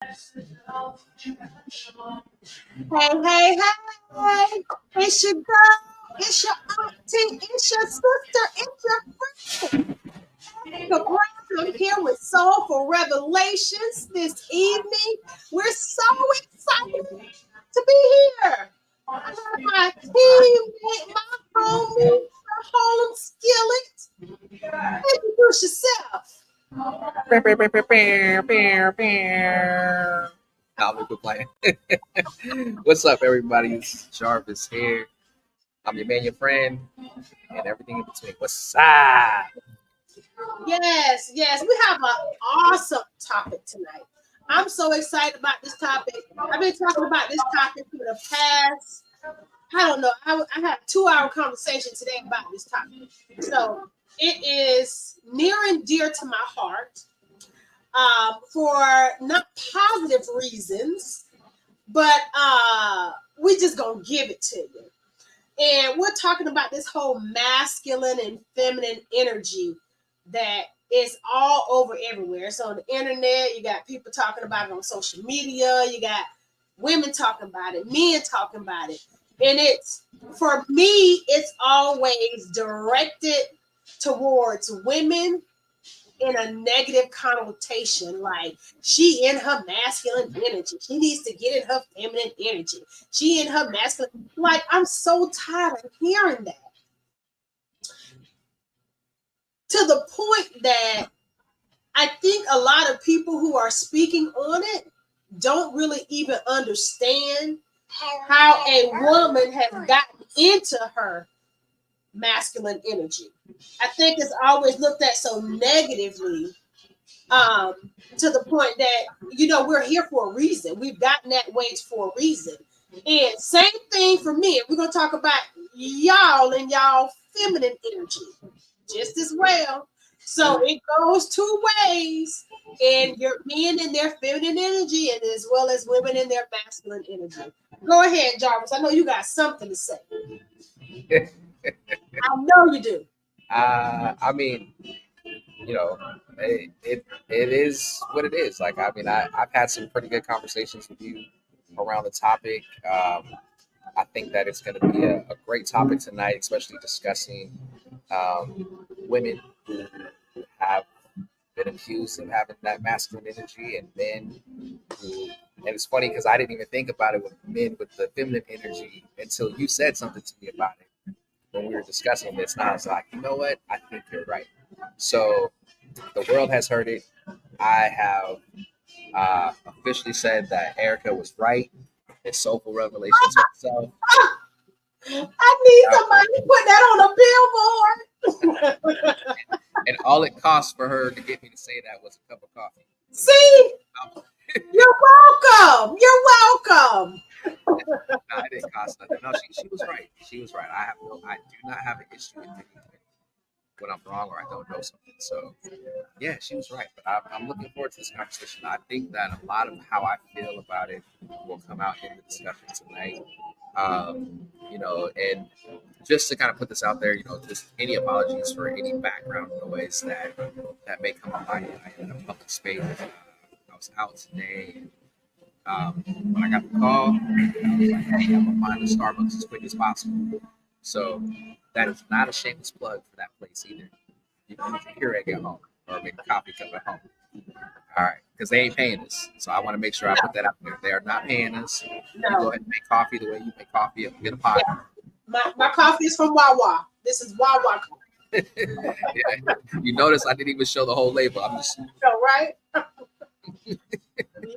Hey, hey, hey! It's your girl, it's your auntie, it's your sister, it's your friend. The Brown. I'm here with Soulful Revelations this evening. We're so excited to be here. I have my teammate, my homie, Harlem Skillet. Introduce yourself. Nah, we quit playing. What's up, everybody? It's Jarvis here. I'm your man, your friend, and everything in between. What's up? Yes, yes, we have an awesome topic tonight. I'm so excited about this topic. I've been talking about this topic for the past, I don't know, I had a 2 hour conversation today about this topic. So it is near and dear to my heart for not positive reasons, but we just gonna give it to you. And we're talking about this whole masculine and feminine energy that is all over everywhere. It's on the internet. You got people talking about it on social media. You got women talking about it, men talking about it. And it's, for me, it's always directed towards women in a negative connotation, like she in her masculine energy. She needs to get in her feminine energy. She in her masculine. Like, I'm so tired of hearing that. To the point that I think a lot of people who are speaking on it don't really even understand how a woman has gotten into her masculine energy. I think it's always looked at so negatively, um, to the point that, we're here for a reason. We've gotten that way for a reason. And same thing for me. We're going to talk about y'all and y'all feminine energy just as well. So it goes two ways. And your men in their feminine energy, and as well as women in their masculine energy. Go ahead, Jarvis. I know you got something to say. I know you do. I mean, it is what it is. Like, I mean, I've had some pretty good conversations with you around the topic. I think that it's going to be a great topic tonight, especially discussing women who have been accused of having that masculine energy, and men who, and it's funny because I didn't even think about it with men with the feminine energy until you said something to me about it when we were discussing this. And I was like, you know what? I think you're right. So the world has heard it. I have officially said that Erica was right. It's Soulful Revelations herself. I need somebody to put that on a billboard. And all it cost for her to get me to say that was a cup of coffee. See, you're welcome. You're welcome. No, it didn't cost nothing. No, she was right. She was right. I do not have an issue with anything when I'm wrong or I don't know something. So yeah, she was right. But I'm looking forward to this conversation. I think that a lot of how I feel about it will come out in the discussion tonight. And just to kind of put this out there, just any apologies for any background noise that may come on my end. I am in a public space. I was out today. And, when I got the call, I was like, hey, I'm gonna find a Starbucks as quick as possible. So that is not a shameless plug for that place either. You can use your Keurig at home or make a coffee cup at home. All right, because they ain't paying us. So I want to make sure I put that out there. They are not paying us. You go No, ahead and make coffee the way you make coffee. Get a pot. yeah, my coffee is from Wawa. This is Wawa coffee. Yeah. You notice I didn't even show the whole label. I'm just So, right?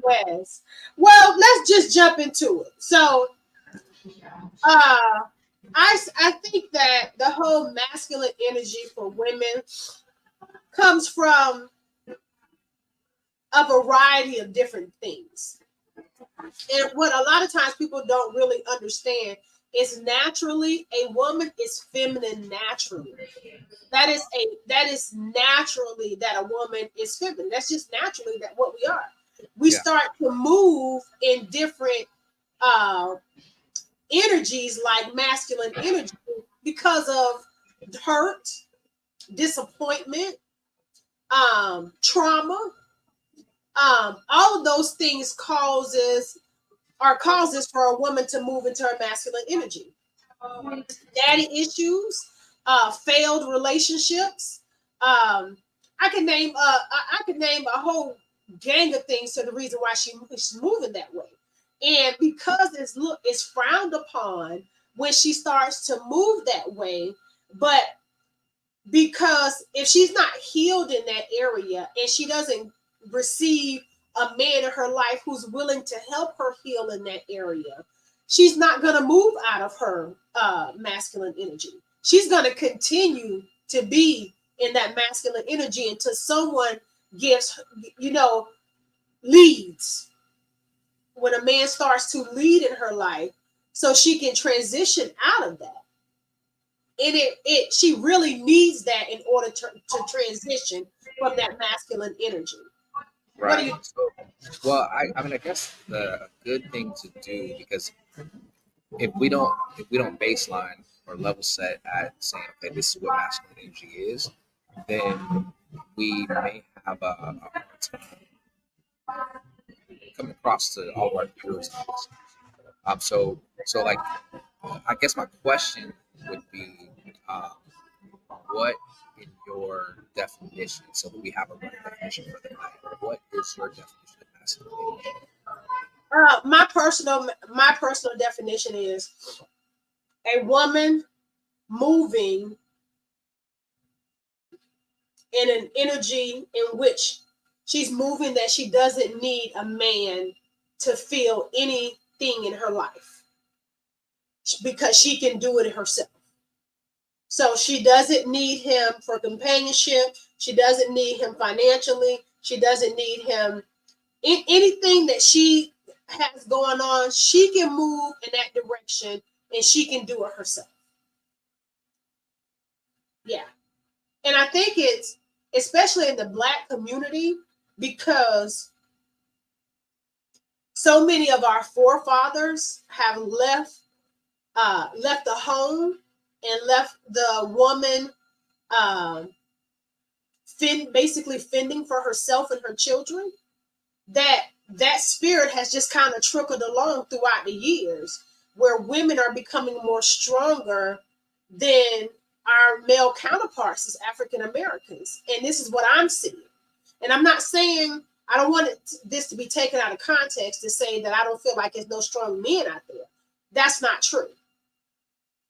Yes. Well, let's just jump into it. So, I think that the whole masculine energy for women comes from a variety of different things. And what a lot of times people don't really understand is, naturally a woman is feminine naturally. That is naturally that a woman is feminine. That's just naturally that what we are. We yeah, start to move in different uh, energies, like masculine energy, because of hurt, disappointment, trauma, All of those things are causes for a woman to move into her masculine energy. Daddy issues, failed relationships. Um, I can name I could name a whole gang of things to the reason why she's moving that way. And because it's frowned upon when she starts to move that way, but because if she's not healed in that area and she doesn't receive a man in her life who's willing to help her heal in that area, she's not going to move out of her masculine energy. She's going to continue to be in that masculine energy until someone gives, leads. When a man starts to lead in her life, so she can transition out of that. And she really needs that in order to transition from that masculine energy. Right. Well, I mean, I guess the good thing to do, because if we don't baseline or level set at saying, okay, this is what masculine energy is, then we may have a hard time coming across to all of our viewers. So like, I guess my question would be, um, what in your definition, so that we have a right definition for the night, what is your definition of masculine energy? My personal definition is a woman moving in an energy in which she's moving that she doesn't need a man to feel anything in her life because she can do it herself. So she doesn't need him for companionship. She doesn't need him financially. She doesn't need him in anything that she has going on. She can move in that direction and she can do it herself. Yeah. And I think it's especially in the Black community because so many of our forefathers have left the home and left the woman um, basically fending for herself and her children. That spirit has just kind of trickled along throughout the years, where women are becoming more stronger than our male counterparts as African Americans. And this is what I'm seeing. And I'm not saying, I don't want this to be taken out of context to say that I don't feel like there's no strong men out there. That's not true.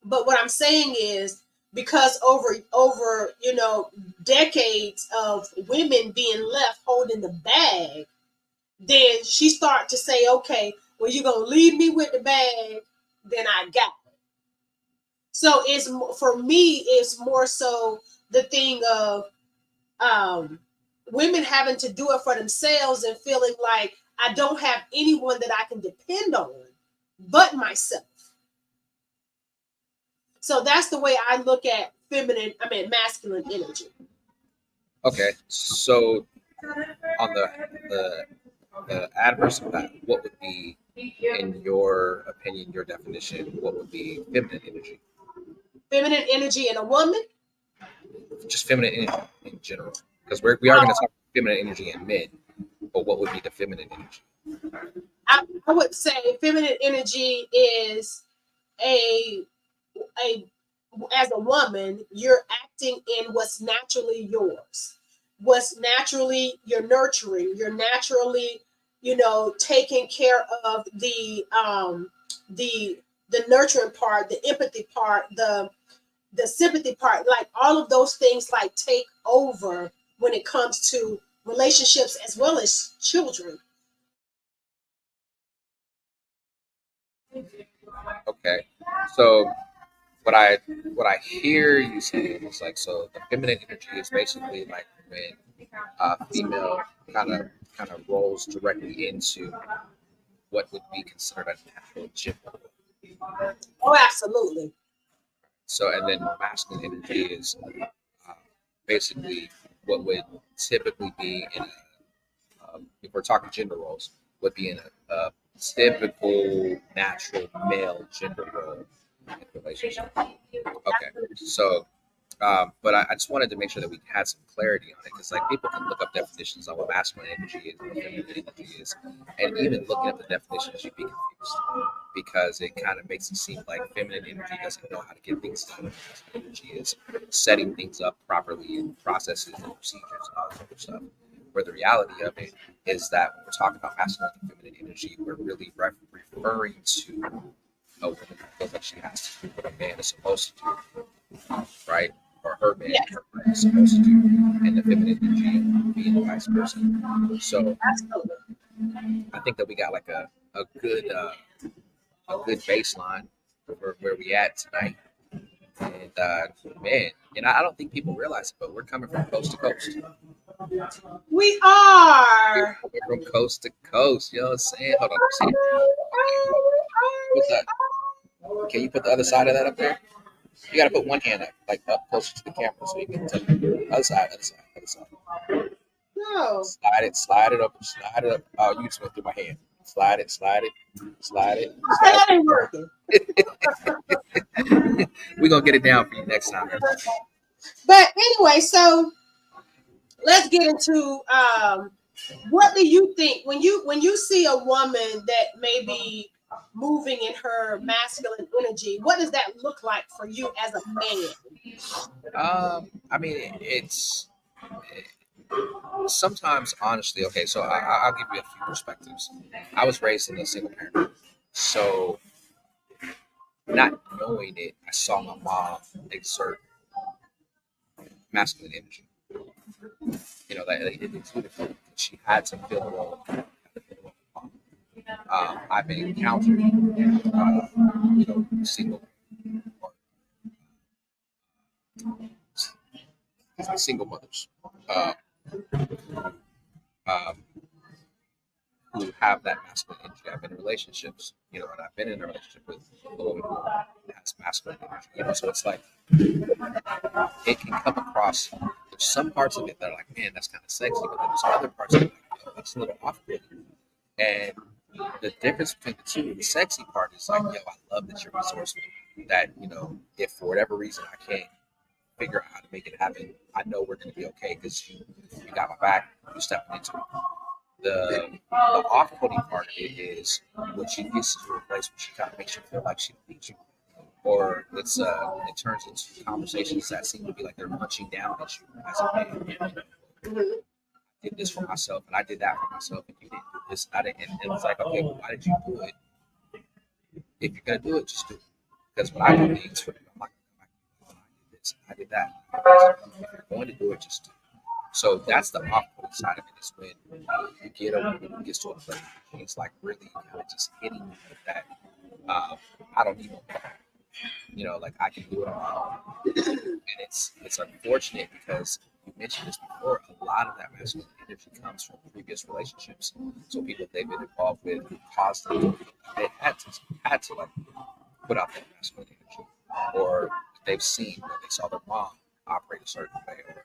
But what I'm saying is, because over decades of women being left holding the bag, then she start to say, okay, well, you're gonna leave me with the bag, then I got it. So for me, it's more so the thing of women having to do it for themselves and feeling like I don't have anyone that I can depend on but myself. So that's the way I look at masculine energy. Okay, so on the adverse of that, what would be, in your opinion, your definition, what would be feminine energy? Feminine energy in a woman? Just feminine energy in general, because we are going to talk feminine energy in men, but what would be the feminine energy? I would say feminine energy is a as a woman, you're acting in what's naturally yours, what's naturally you're nurturing, you're naturally, taking care of the nurturing part, the empathy part, the sympathy part, like all of those things like take over when it comes to relationships as well as children. Okay, so what I hear you saying is like, so the feminine energy is basically like when a female kind of rolls directly into what would be considered a natural gender. Oh, absolutely. So, and then masculine energy is uh, basically what would typically be in if we're talking gender roles, would be in a typical natural male gender role in a relationship. Okay, so But I just wanted to make sure that we had some clarity on it because, like, people can look up definitions on what masculine energy is, what feminine energy is, and even looking at the definitions, you'd be confused because it kind of makes it seem like feminine energy doesn't know how to get things done. Masculine energy is setting things up properly and processes and procedures and all that sort of stuff. Where the reality of it is that when we're talking about masculine and feminine energy, we're really referring to a woman who feels like she has to do what a man is supposed to do, right? Or her man, Yes, her man is supposed to do, and the feminine energy being the vice versa. So absolutely. I think that we got like a good baseline for where we at tonight. And man, and I don't think people realize it, but we're coming from coast to coast. We are. We're from coast to coast. You know what I'm saying? Hold on, see. Put that. Can you put the other side of that up there? You got to put one hand up, like up closer to the camera, so you can touch the other side, other side, other side. No. Slide it up, slide it up. Oh, you just went through my hand. Slide it, slide it, slide it, Okay, slide that ain't working. it. We're gonna get it down for you next time. But anyway, so let's get into what do you think when you see a woman that may be moving in her masculine energy? What does that look like for you as a man? I mean, it's sometimes honestly. Okay, so I'll give you a few perspectives. I was raised in a single parent, so not knowing it, I saw my mom exert masculine energy. You know, that it included her. She had to fill a role. I've been encountering, single, single mothers uh, um, who have that masculine energy. I've been in relationships, and I've been in a relationship with a woman who has masculine energy. So it's like it can come across. There's some parts of it that are like, man, that's kind of sexy, but then there's other parts of it like, oh, that's a little off-putting. And the difference between the two, the sexy part is like, yo, I love that you're resourceful. That, if for whatever reason I can't figure out how to make it happen, I know we're going to be okay because you got my back, you stepping into it. The off-putting part of it is when she gets to a place where she kind of makes you feel like she needs you. Or it turns into conversations that seem to be like they're punching down at you as a man. Mhm. I did this for myself, and I did that for myself, and you didn't do this. I didn't. And it's like, okay, well, why did you do it? If you're gonna do it, just do it. Because when I do things for you, I'm like, I did this, I did that. If you're going to do it, just do it. So that's the off-putting side of it. Is when you get a woman who gets to a place where she's like really kind of just hitting you with that. I don't need no partner. Like I can do it on my own. And it's unfortunate because you mentioned this before, a lot of that masculine energy comes from previous relationships. So people they've been involved with who caused them to they had to like put out that masculine energy. Or they've seen or they saw their mom operate a certain way or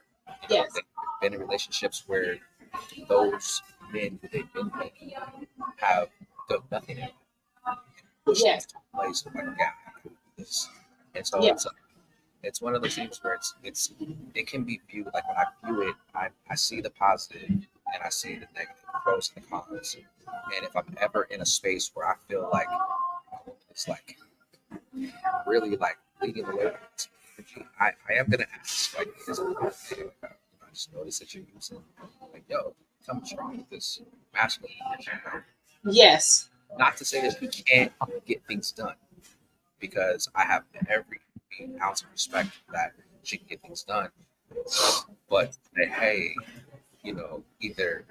Yes. they've been in relationships where those men who they've been with have done nothing in pushed Yes. them to a place of like, yeah, I can do this. And so Yes. it's one of those things where it can be viewed like when I view it, I see the positive and I see the negative, the pros and the cons. And if I'm ever in a space where I feel like it's like really like leading the way with this energy, I am gonna ask like, is it okay? I just noticed that you're using like, yo, come strong with this masculine energy. Yes. Not to say that you can't get things done, because I have every ounce of respect that she can get things done. But say, hey, either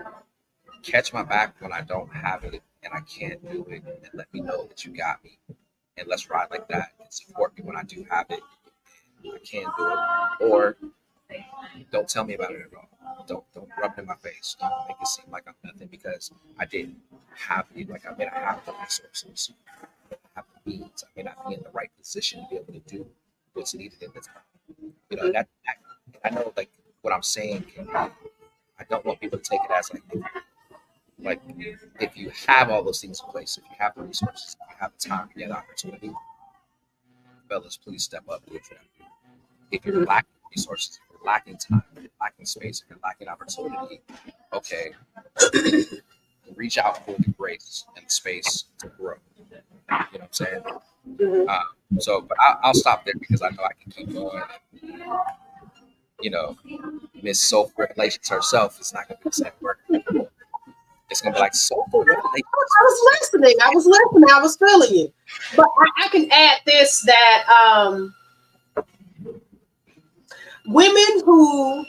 catch my back when I don't have it and I can't do it, and let me know that you got me, and let's ride like that and support me when I do have it. I can't do it, or don't tell me about it at all. Don't rub it in my face. Don't make it seem like I'm nothing because I didn't have it. Like I mean, I have the resources. Have the means. I may not be in the right position to be able to do what's needed in the time. That I know like what I'm saying can I don't want people to take it as like if you have all those things in place, if you have the resources, if you have the time, you have the opportunity, fellas, please step up and do what you have to do. If you're lacking resources, if you're lacking time, if you're lacking space, if you're lacking opportunity, okay, reach out for the grace and the space to grow. You know what I'm saying? Mhm. But I'll stop there because I know I can keep going. You know, Miss Soul Revelations herself is not going to be the same word. It's going to be like Soulful Revelations. I was listening. I was feeling you. But I can add this that women who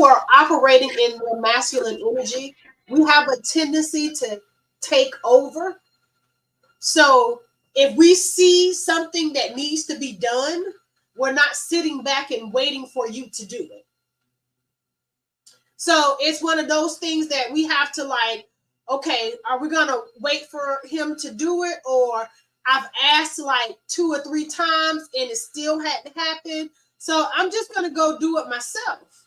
are operating in the masculine energy, we have a tendency to take over. So if we see something that needs to be done, we're not sitting back and waiting for you to do it. So it's one of those things that we have to like, okay, are we gonna wait for him to do it? Or I've asked like 2 or 3 times and it still hadn't happened. So I'm just gonna go do it myself.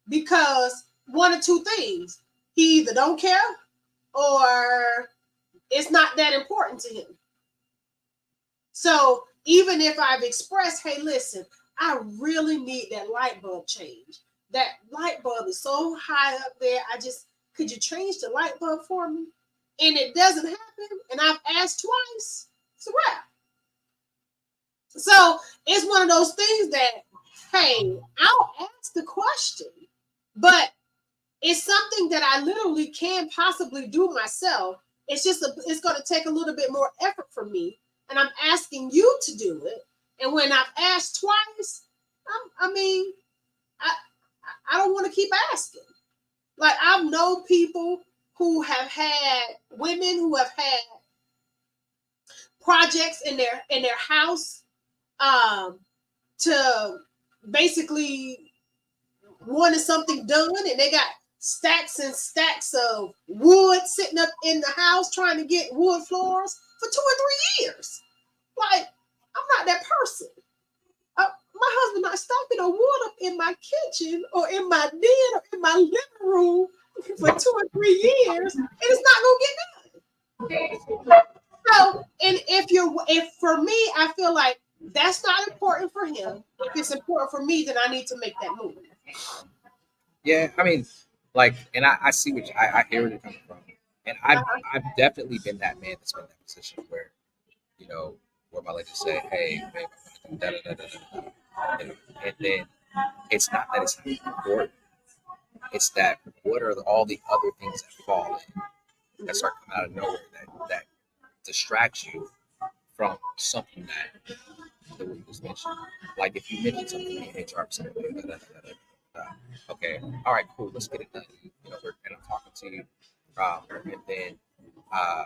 Because one or two things. He either don't care or it's not that important to him. So even if I've expressed, hey, listen, I really need that light bulb change. That light bulb is so high up there. Could you change the light bulb for me? And it doesn't happen. And I've asked twice. It's a wrap. So it's one of those things that, hey, I'll ask the question, but it's something that I literally can possibly do myself. It's going to take a little bit more effort from me. And I'm asking you to do it. And when I've asked twice, I don't want to keep asking. Like I've known people who have had women who have had projects in their house to basically wanted something done, and they got stacks and stacks of wood sitting up in the house trying to get wood floors for 2 or 3 years. Like I'm not that person. My husband not stacking no wood up in my kitchen or in my den or in my living room for 2 or 3 years, and it's not gonna get done. So, and if for me, I feel like that's not important for him. If it's important for me, then I need to make that move. Yeah, I mean, like, and I see I hear where you're coming from, and I've definitely been that man that's been in that position where, you know, where my lady say, "Hey, babe, I'm gonna do da da da da da," and then it's not that it's not important. It's that what are all the other things that fall in that start coming out of nowhere that distracts you from something that we just mentioned. Like if you mention something in HR, something, okay, all right, cool, let's get it done. You know, and I'm talking to you, and then uh,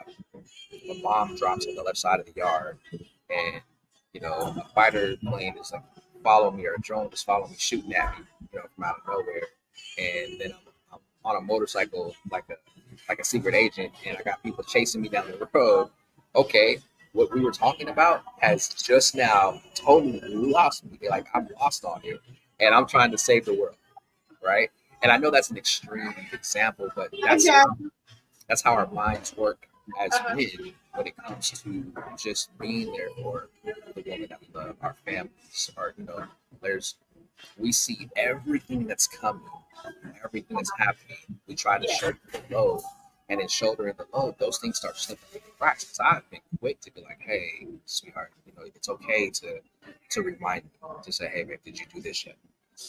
a bomb drops on the left side of the yard, and you know, a fighter plane is like following me, or a drone is following me, shooting at me, you know, from out of nowhere, and then I'm on a motorcycle like a secret agent, and I got people chasing me down the road. Okay, what we were talking about has just now totally lost me. Like I'm lost on it, and I'm trying to save the world, right? And I know that's an extreme example, but that's how our minds work as men when it comes to just being there for the woman that we love, our families, or you know, we see everything that's coming, everything that's happening. We try to shoulder the load, and in shouldering the load, those things start slipping through the cracks. Because I've been quick to be like, "Hey, sweetheart, you know, it's okay to remind me to say, hey, babe, did you do this yet?"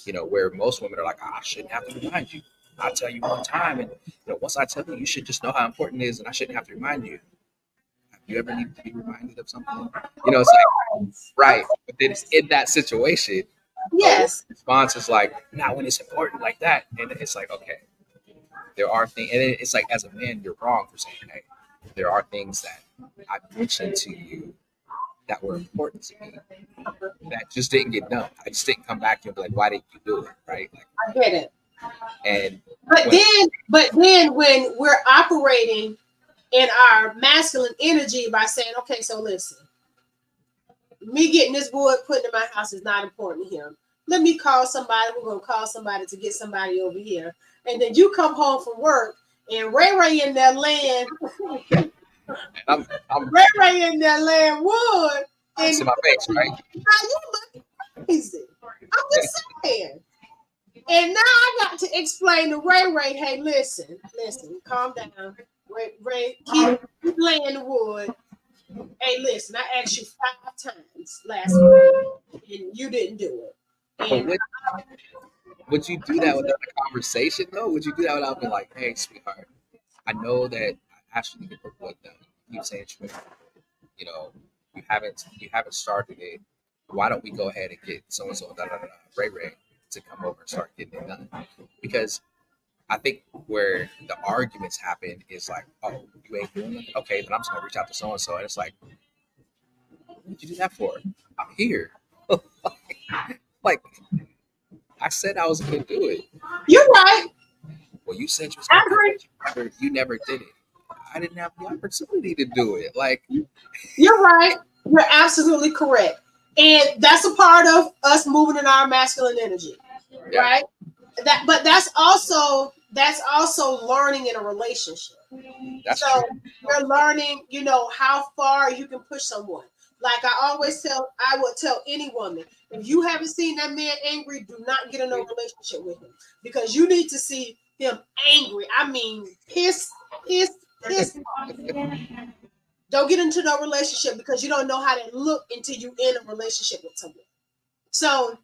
You know, where most women are like, I shouldn't have to remind you. I'll tell you one time, and you know, once I tell you, you should just know how important it is, and I shouldn't have to remind you. Have you ever needed to be reminded of something? You know, it's like right, but then it's in that situation. Yes. Response is like, not when it's important like that, and it's like, okay, there are things, and it's like, as a man, you're wrong for saying, hey, there are things that I mentioned to you that were important to me that just didn't get done. I just didn't come back to you and be like, why didn't you do it? Right? Like, I get it. and but then when we're operating in our masculine energy by saying, okay, so listen, me getting this wood put in my house is not important to him. Let me call somebody. We're gonna call somebody to get somebody over here. And then you come home from work and Ray in there laying I'm Ray in there laying wood in my face, right? Now you look crazy. I'm just saying. And now I got to explain to Ray, hey, listen, calm down. Ray, keep laying the wood. Hey, listen, I asked you 5 times last week, and you didn't do it. But And would you do that without a conversation though? Would you do that without being like, "Hey, sweetheart, I know that I asked you to get the book done. You keep saying you know, you haven't started it. Why don't we go ahead and get so and so Ray to come over and start getting it done?" Because I think where the arguments happen is like, "Oh, you ain't doing nothing. Okay, then I'm just gonna reach out to so and so," and it's like, "What did you do that for? I'm here." Like I said, I was gonna do it. you're right. Well, you said you was I gonna do agree. it. You never did it. I didn't have the opportunity to do it. Like, You're right. You're absolutely correct. And that's a part of us moving in our masculine energy, yeah, right? But that's also learning in a relationship. that's So true. you're learning, how far you can push someone. Like I would tell any woman, if you haven't seen that man angry, do not get in a relationship with him because you need to see him angry. I mean, pissed, pissed, pissed. Don't get into no relationship because you don't know how to look until you in a relationship with someone. So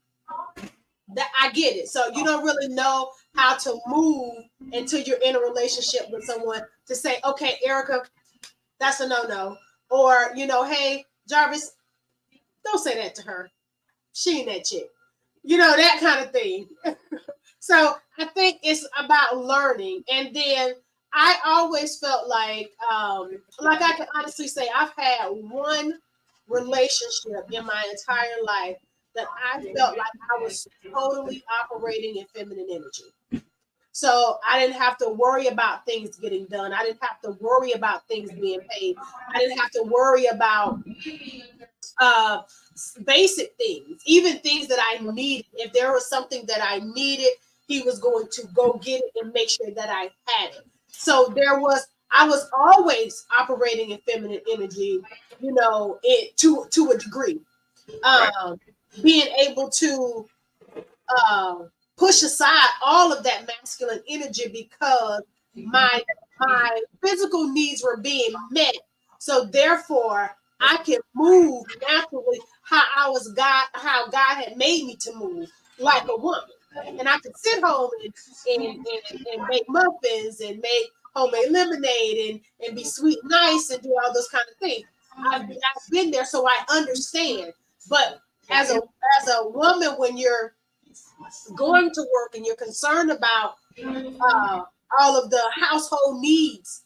that I get it. So you don't really know how to move until you're in a relationship with someone to say, okay, Erica, that's a no-no. Or, hey, Jarvis, don't say that to her. She ain't that chick. That kind of thing. So I think it's about learning. And then I always felt like I can honestly say I've had one relationship in my entire life that I felt like I was totally operating in feminine energy. So I didn't have to worry about things getting done. I didn't have to worry about things being paid. I didn't have to worry about uh, basic things, even things that I needed. If there was something that I needed, he was going to go get it and make sure that I had it. So I was always operating in feminine energy, to a degree. Right. Um, Being able to uh, push aside all of that masculine energy because my physical needs were being met. So therefore, I can move naturally how God had made me to move like a woman. And I could sit home and make muffins and make homemade lemonade and be sweet and nice and do all those kind of things. I've been there, so I understand. But as a woman, when you're going to work and you're concerned about uh, all of the household needs,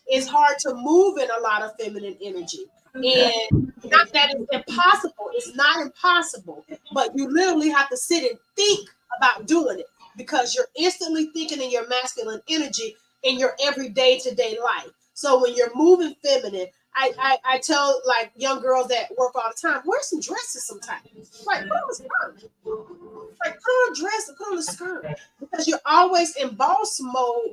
it's hard to move in a lot of feminine energy. And not that it's impossible, it's not impossible, but you literally have to sit and think about doing it because you're instantly thinking in your masculine energy in your everyday to day life. So when you're moving feminine, I tell like young girls that work all the time, wear some dresses sometimes. Like put on a skirt. Like put on a dress and put on a skirt. Because you're always in boss mode,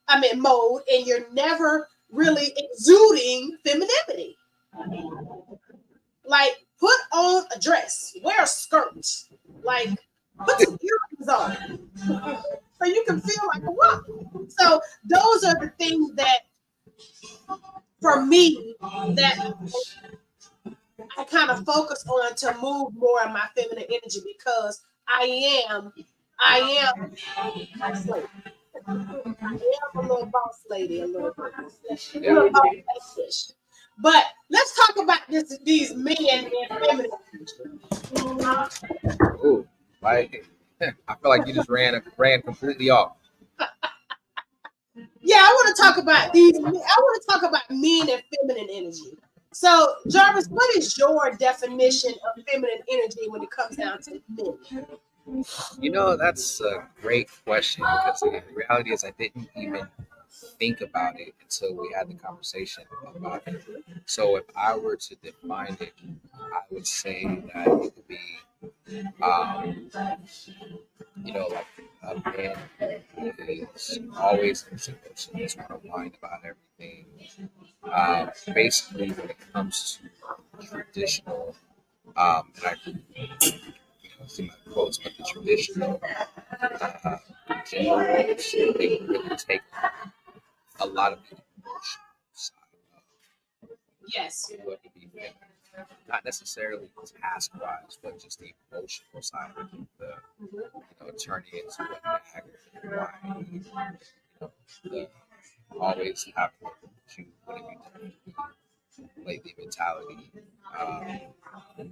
and you're never really exuding femininity. Like put on a dress, wear a skirt, like put some earrings on. So you can feel like a woman. So those are the things that for me that I kind of focus on to move more in my feminine energy because I am a slave. I am a little boss lady, a little bit. A Yeah. little boss lady. But let's talk about these men and feminine energy. Ooh, like I feel like you just ran completely off. Yeah, I want to talk about these. I want to talk about men and feminine energy. So, Jarvis, what is your definition of feminine energy when it comes down to men? That's a great question because the reality is I didn't even think about it until we had the conversation about it. So if I were to define it, I would say that it would be, um, like a man who is always in submission, is one of mind about everything. Basically, when it comes to traditional And I see my quotes, but the traditional gender roles, they really take a lot of the emotional side Yes. of what to be feminine. Not necessarily task wise, but just the emotional side of the turning into a nag, why the always have what you what have you done lately mentality. The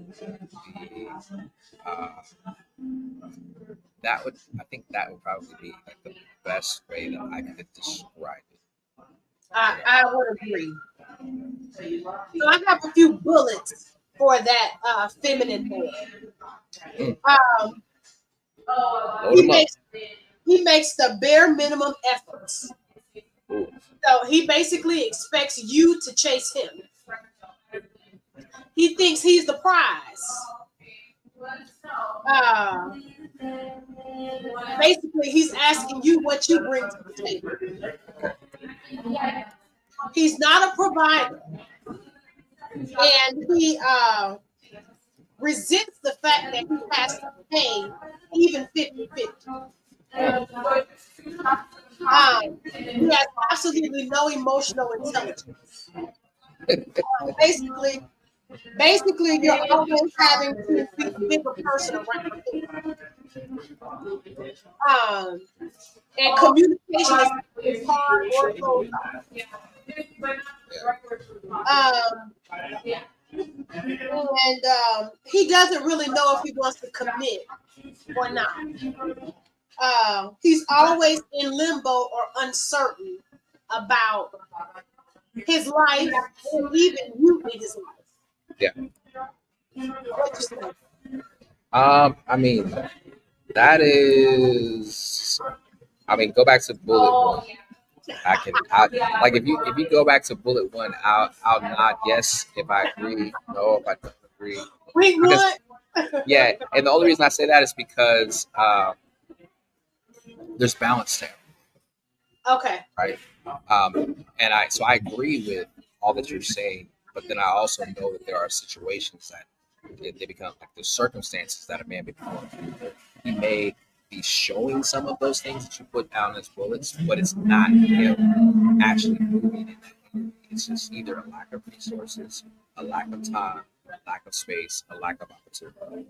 that would I think that would probably be like the best way that I could describe it. I would agree. So I have a few bullets for that feminine man. Mm. Um, Load he them up. makes he makes the bare minimum efforts. Ooh. So he basically expects you to chase him. He thinks he's the prize. Uh, Basically, he's asking you what you bring to the table. He's not a provider, and he resents the fact that he has to pay even 50-50. He has absolutely no emotional intelligence. Basically, you're always having to be the bigger person around him. And communication is hard or goes and he doesn't really know if he wants to commit or not. He's always in limbo or uncertain about his life and even you in his life. Yeah. What you say? I mean, that is. I mean, go back to bullet one. Like if you go back to bullet one, I'll nod yes if I agree, no if I don't agree. We Because would. yeah, and the only reason I say that is because there's balance there, Okay. right? And I agree with all that you're saying, but then I also know that there are situations that they become like the circumstances that a man becomes. He may be showing some of those things that you put down as bullets, but it's not him actually moving in that area. It's just either a lack of resources, a lack of time, a lack of space, a lack of opportunity.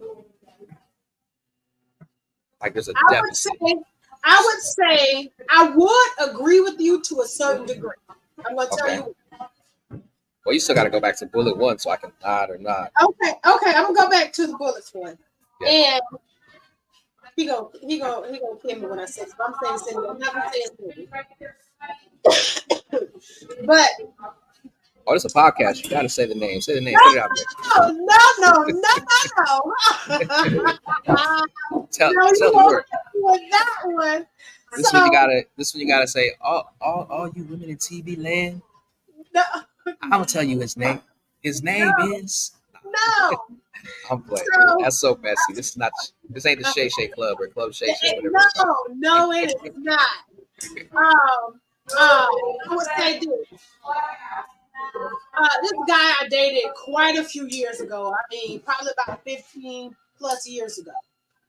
Like there's a deficit. I would say I would agree with you to a certain degree. I'm going to tell Okay. you. Well, you still got to go back to bullet one so I can nod or not. Okay. I'm gonna go back to the bullets one, Yeah. and he gonna kill me when I say this. But I'm saying Cindy. I'm not gonna say Cindy. But Oh, it's a podcast. You got to say the name. Say the name. Put it out there. No. Tell No, you the won't word. with that one. This one you gotta say. All you women in TV land. No, I'm gonna tell you his name. His name is. no. I'm playing. So- That's so messy. This ain't the Shay Shay Club or Club Shay Shay. Whatever. it's called. No, it is not. I would say this. This guy I dated quite a few years ago. I mean, probably about 15 plus years ago.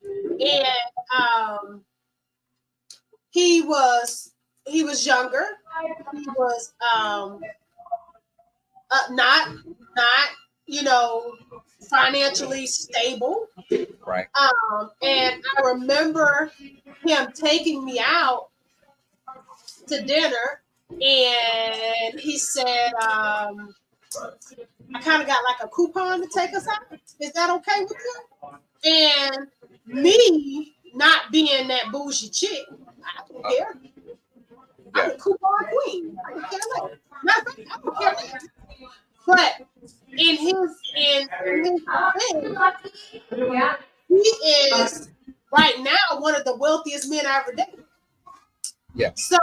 And he was younger. He was not financially stable. Right. And I remember him taking me out to dinner, and he said, I kind of got like a coupon to take us out. Is that okay with you? And me not being that bougie chick, I don't care. I'm a coupon queen. I don't care less. Matter of fact, I don't care less. But in his thing, he is right now one of the wealthiest men I ever dated. Yeah. So,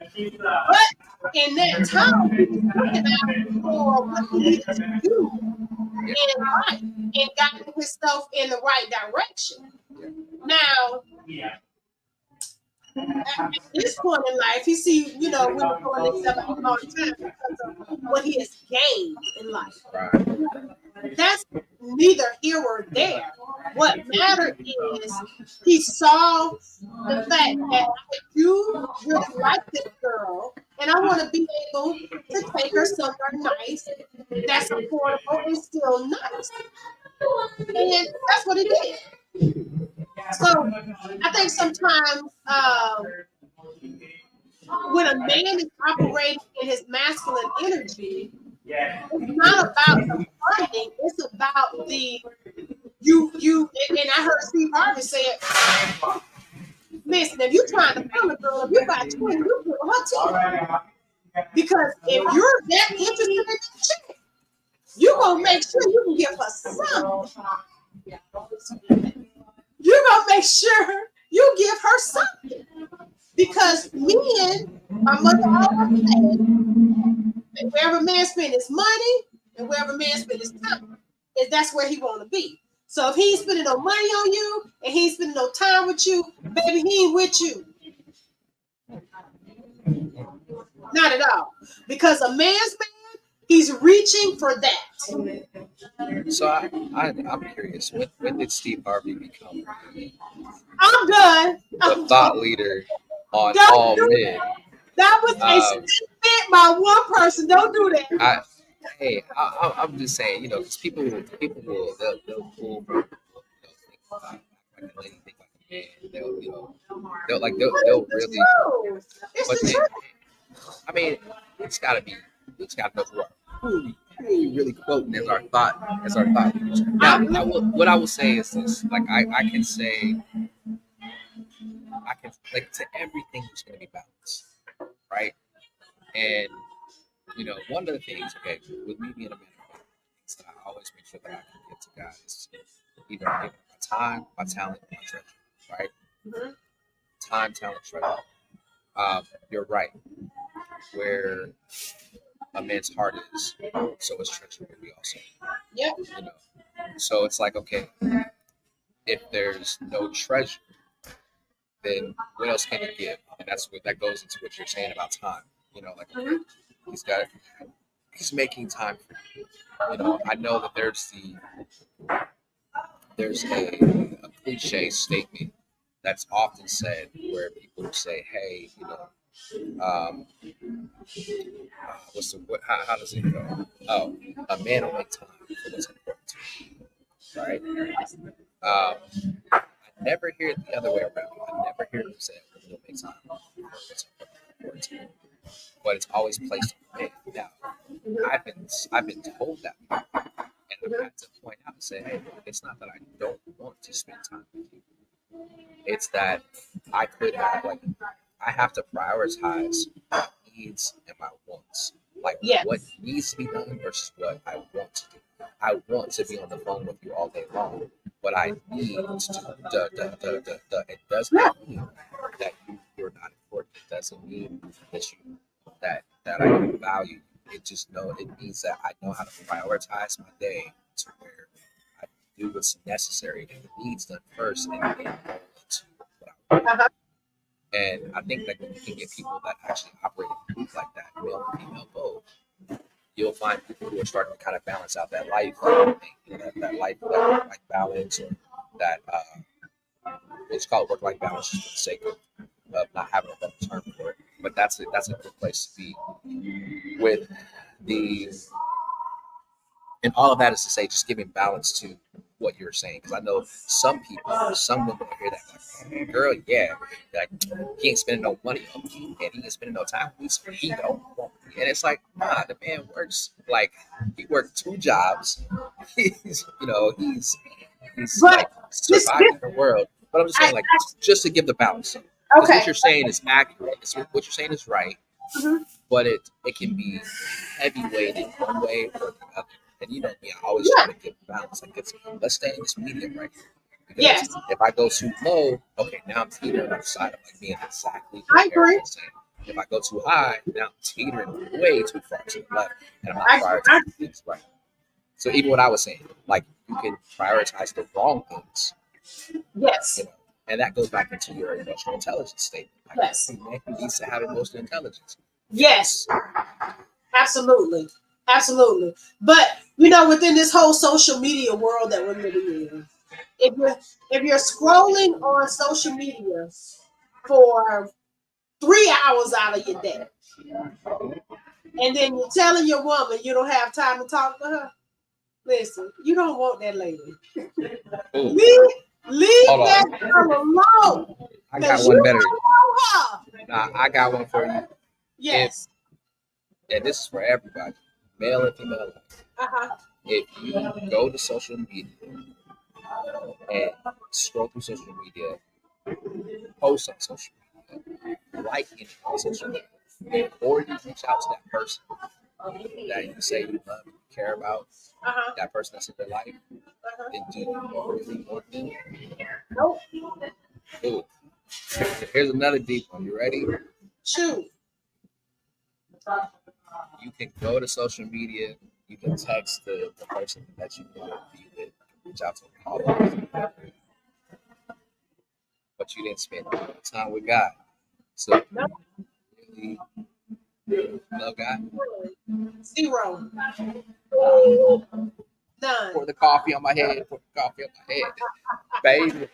but in that time, he was looking out for what he needed to do in life and guiding himself in the right direction. Now, at this point in life, he see, women throwing themselves out all the time because of what he has gained in life. Right. That's neither here or there. What mattered is he saw the fact that I do really like this girl, and I want to be able to take her somewhere nice that's affordable and still nice. And that's what he did. So I think sometimes when a man is operating in his masculine energy, it's not about the funding, it's about the you and I heard Steve Harvey say it. Listen, if you're trying to fill a girl, if you got 20, you put her 10. Because if you're that interested in this chick, you're gonna make sure you can give her something. You're gonna make sure you give her something. Because men, my mother always said, wherever a man spend his money and wherever a man spend his time, is that's where he want to be. So if he ain't spending no money on you and he ain't spending no time with you, baby, he ain't with you. Not at all. Because a man's man, he's reaching for that. So I'm curious. When did Steve Harvey become I'm done. the thought leader on Don't all do men? That was a statement by one person. Don't do that. I'm just saying, because people will they'll pull from think like a lady, think like a man. They'll really. It's But the then, truth. I mean, it's gotta know who we really quoting as our thought leaders. Now, what I will say is this: like I can say, like to everything is going to be balanced, right? And one of the things, okay, with me being a man, things that I always make sure that I can give to God is either my time, my talent, my treasure, right? Mm-hmm. Time, talent, treasure. You're right. Where a man's heart is, so his treasure will be also. Yep. So it's like, okay, if there's no treasure, then what else can he give? And that goes into what you're saying about time. Like okay, he's making time for you. I know that there's a cliche statement that's often said where people say, hey, how does it go? Oh, a man will make time for what's important to him, right? I never hear it the other way around. I never hear them say a woman will make time for what's important to him, but it's always placed on the man. Now, I've been told that, and I've had to point out and say, hey, it's not that I don't want to spend time with you. It's that I have to prioritize my needs and my wants. Like what needs to be done versus what I want to do. I want to be on the phone with you all day long, but I need to. It does not mean that you're not important. It doesn't mean that I don't value you. It means that I know how to prioritize my day to where I do what's necessary and the needs done first, and then go into what I want. And I think that when you can get people that actually operate in a group like that, male and female both, you'll find people who are starting to kind of balance out that life, that life balance, or that let's call it work-life balance, just for the sake of not having a better term for it. But that's a good place to be. With and all of that is to say, just giving balance to what you're saying, because I know some women will hear that like, girl, yeah, like he ain't spending no money on me, and he ain't spending no time with me, he don't want me. And it's like, nah, the man works like he worked 2 jobs. He's like surviving the world. But I'm just saying, like, just to give the balance. Because what you're saying is accurate. What you're saying is right. Mm-hmm. But it can be heavy weighted one way or the other. And I always try to give balance. Like, let's stay in this medium right here. Because if I go too low, okay, now I'm teetering on the side of like being exactly I agree. If I go too high, now I'm teetering way too far to the left, and I'm not prioritizing things right. So even what I was saying, like you can prioritize the wrong things. Yes. And that goes back into your emotional intelligence statement. Like, yes. Man needs to have emotional intelligence. Yes. Absolutely. But within this whole social media world that we're living in, if you're scrolling on social media for 3 hours out of your day, and then you're telling your woman you don't have time to talk to her, listen, you don't want that lady. Ooh, Leave hold that on. girl alone. I got 'Cause one you better. don't know her. Nah, I got one for you. Yes. And this is for everybody, male and female. Uh-huh. If you go to social media and scroll through social media, post on social media, like anything on social media, or you reach out to that person that you say you love and care about, Uh-huh. that person that's in your life, Uh-huh. then do you really want them? Nope. Ooh. Here's another deep one. You ready? Shoot. You can go to social media, you can text the person that you want to be with, reach out to them, call them, but you didn't spend all the time with God. So, Nope. really love God. Zero. None. Pour the coffee on my head, pour the coffee on my head, baby.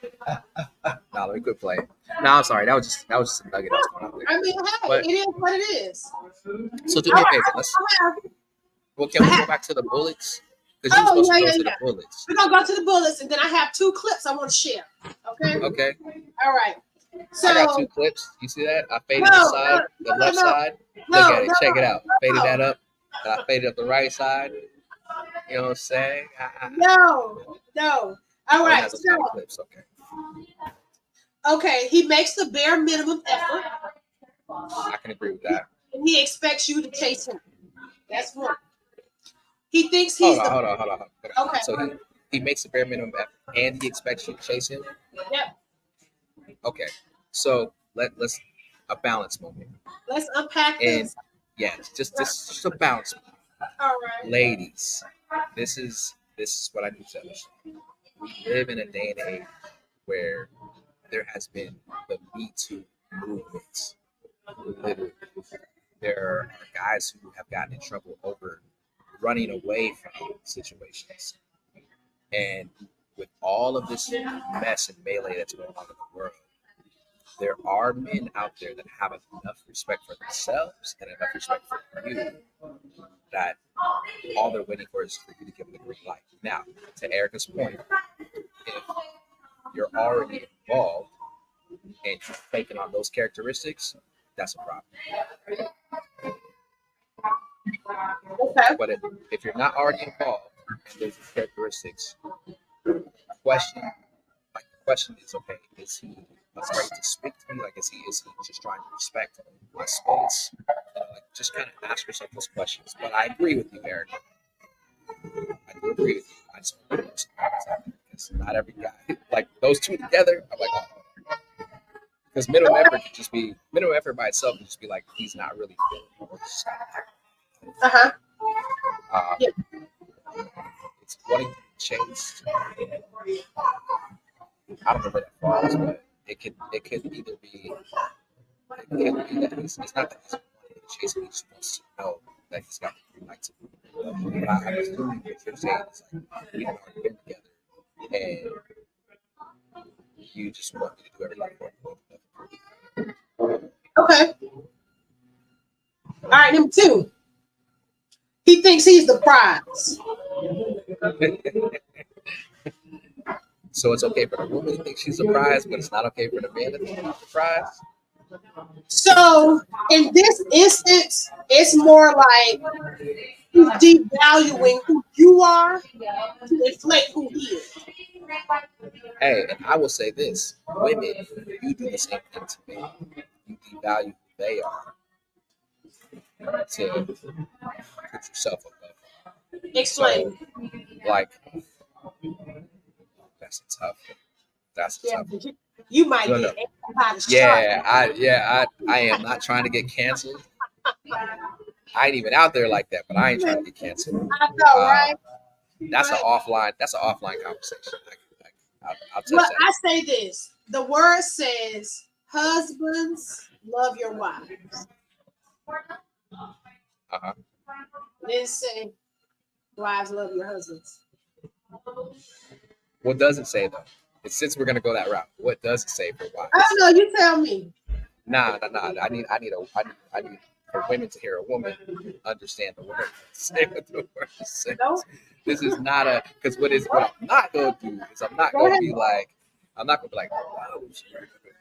Nah, let me quit playing. No, I'm sorry. That was just a nugget that was going out there. I mean, hey, But it is what it is. so do All me a right, favor. Let's. I have. Well, can we go back to the bullets? Because you were Oh, supposed to yeah, go yeah, to the yeah. bullets. We're gonna go to the bullets, and then I have 2 clips I want to share. Okay. Okay. All right. So I got 2 clips. You see that? I faded no, the side, no, the no, left no, side. no, Look at it. no, Check it out. Faded no, that up. And I faded up the right side. You know what I'm saying? no. All Oh, it right. has those kind of So clips. Okay. okay, he makes the bare minimum effort, I can agree with that. and he expects you to chase him. That's one. He thinks Hold he's on, the hold on, hold on. okay. So he makes the bare minimum effort and he expects you to chase him. Yep. Okay. So let's a balance moment. Let's unpack And this. yeah, just a balance moment. All right. Ladies, this is what I need to understand. We live in a day and age where there has been the Me Too movement. Literally, there are guys who have gotten in trouble over running away from situations. And with all of this mess and melee that's going on in the world, there are men out there that have enough respect for themselves and enough respect for you that all they're waiting for is for you to give them the green light. Now, to Erica's point, if you're already involved and you've taken on those characteristics, that's a problem. Okay. But if you're not already involved and there's these characteristics, question the question is, okay, is he afraid to speak to me? Like, is he just trying to respect my space? Like, just kind of ask yourself those questions. But I agree with you, Eric. I do agree with you. I just want to know something because not every guy like those 2 together. I'm like, oh, because minimum effort by itself can just be like he's not really feeling it, or just Uh-huh. Yeah. it's wanting to be chased. I don't know where that falls, but it could either be that it's not that he's wanting to chase him, he just wants to know that he's got the green light to move. But I'm assuming what you're saying is like we have already been together and you just want me to do everything for you. Okay. All right. Number 2. He thinks he's the prize. So it's okay for the woman to think she's a prize, but it's not okay for the man to think he's a prize. So in this instance, it's more like he's devaluing who you are to inflate who he is. Hey, and I will say this: women, you do the same thing to men. You devalue who they are to put yourself above. Explain. So, like, that's a tough. That's a Yeah, tough. but you might No, get no. everybody's Yeah, I am not trying to get canceled. I ain't even out there like that, but I ain't trying to get canceled. I know, right? That's an Right. offline conversation. I'll touch Well, that. I say this. The word says, husbands, love your wives. Uh-huh. Then say, wives love your husbands? What does it say though? Since we're gonna go that route, what does it say for I wives? don't know. You tell me. Nah. I need for women to hear a woman understand the word. Say what the word says. No. This is not a because what I'm not gonna do is Go ahead. I'm not gonna be like, wow.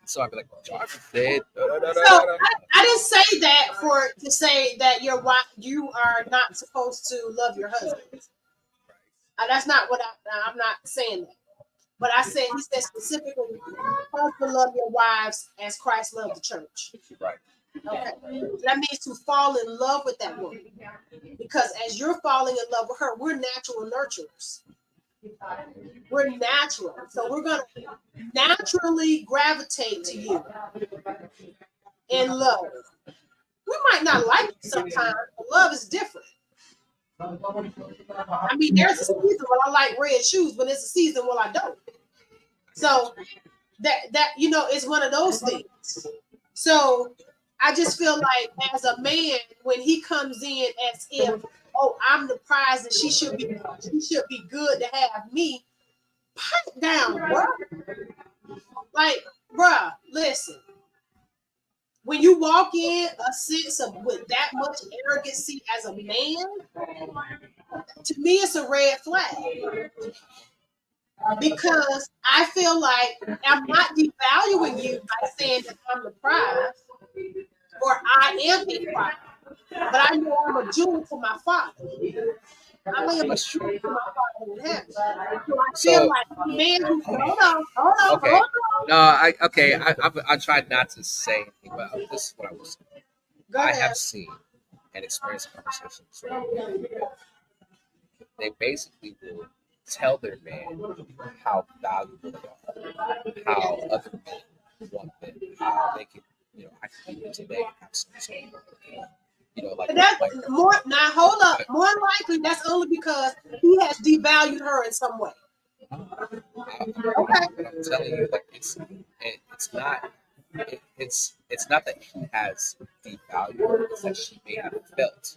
So I'll be like, Jarvis said. So I didn't say that for to say that your wife you are not supposed to love your husband. That's not what I'm not saying that. But I said he said specifically, husband love your wives as Christ loved the church. Right. Okay. That means to fall in love with that woman. Because as you're falling in love with her, we're natural nurturers. We're natural. So we're gonna naturally gravitate to you in love. We might not like it sometimes, but love is different. I mean, there's a season when I like red shoes, but it's a season when I don't. So that it's one of those things. So I just feel like as a man, when he comes in as if, oh, I'm the prize and she should be good to have me, pipe down, bro. Like, bruh, listen. When you walk in a sense of with that much arrogancy as a man, to me it's a red flag. Because I feel like I'm not devaluing you by saying that I'm the prize or I am a prize, but I know I'm a jewel to my father. I am a jewel to my father in heaven. So I feel So like man, hold okay. on. No, I tried not to say anything, but this is what I was saying. Go I ahead. have seen and experienced conversations where they basically will tell their man how valuable they are, how other men want them, how they can, I can do it today and have some like, And that's like, more now hold up. but More likely that's only because he has devalued her in some way. Okay. but I'm telling you, like, it's not. It's not that he has devalued her; it's that she may have felt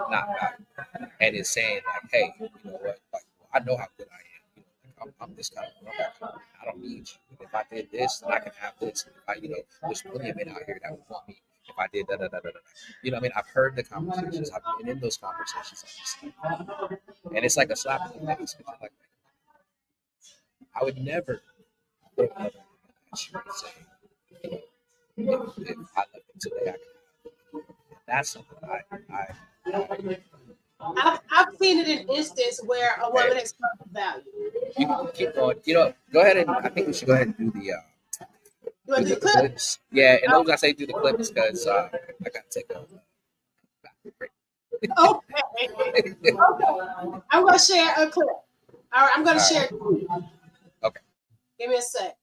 not valued, and is saying like, "Hey, you know what? Like, I know how good I am. I'm this kind of. I don't need you. If I did this, then I can have this. If there's plenty of men out here that would want me. If I did da da da da da. You know, what I mean, I've heard the conversations. I've been in those conversations. And it's like a slap in the face. Like, I would never put another woman in say, if I left them today, I could. That's something I've seen it in instance where a woman has come to value. you can keep going. Go ahead and I think we should go ahead and do the You want do to the do the clip? clips. Yeah, and the reason I say do the clips because I gotta take a break. Okay. Okay. I'm gonna share a clip. All right, I'm gonna All share. right. Okay. Give me a sec.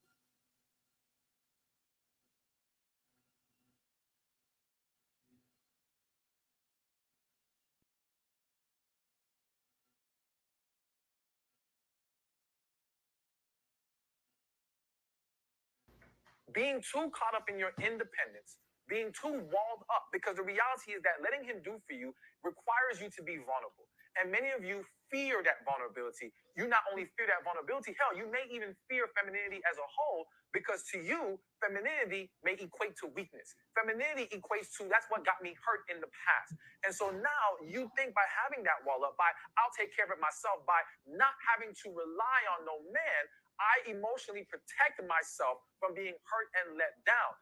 Being too caught up in your independence, being too walled up, because the reality is that letting him do for you requires you to be vulnerable. And many of you fear that vulnerability. You not only fear that vulnerability, hell, you may even fear femininity as a whole, because to you, femininity may equate to weakness. Femininity equates to that's what got me hurt in the past. And so now you think by having that wall up, by I'll take care of it myself, by not having to rely on no man, I emotionally protect myself from being hurt and let down.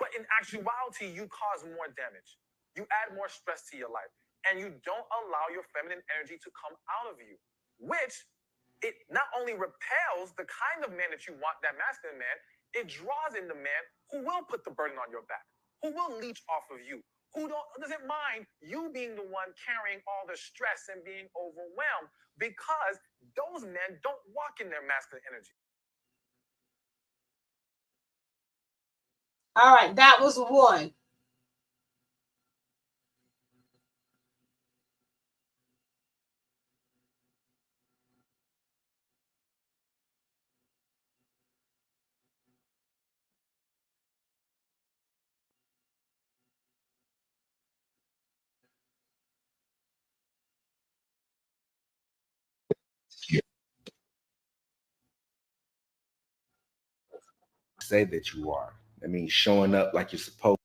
But in actuality, you cause more damage. You add more stress to your life, and you don't allow your feminine energy to come out of you, which it not only repels the kind of man that you want, that masculine man, it draws in the man who will put the burden on your back, who will leech off of you, who doesn't mind you being the one carrying all the stress and being overwhelmed, because those men don't walk in their masculine energy. All right, that was one. say that you are. That means showing up like you're supposed.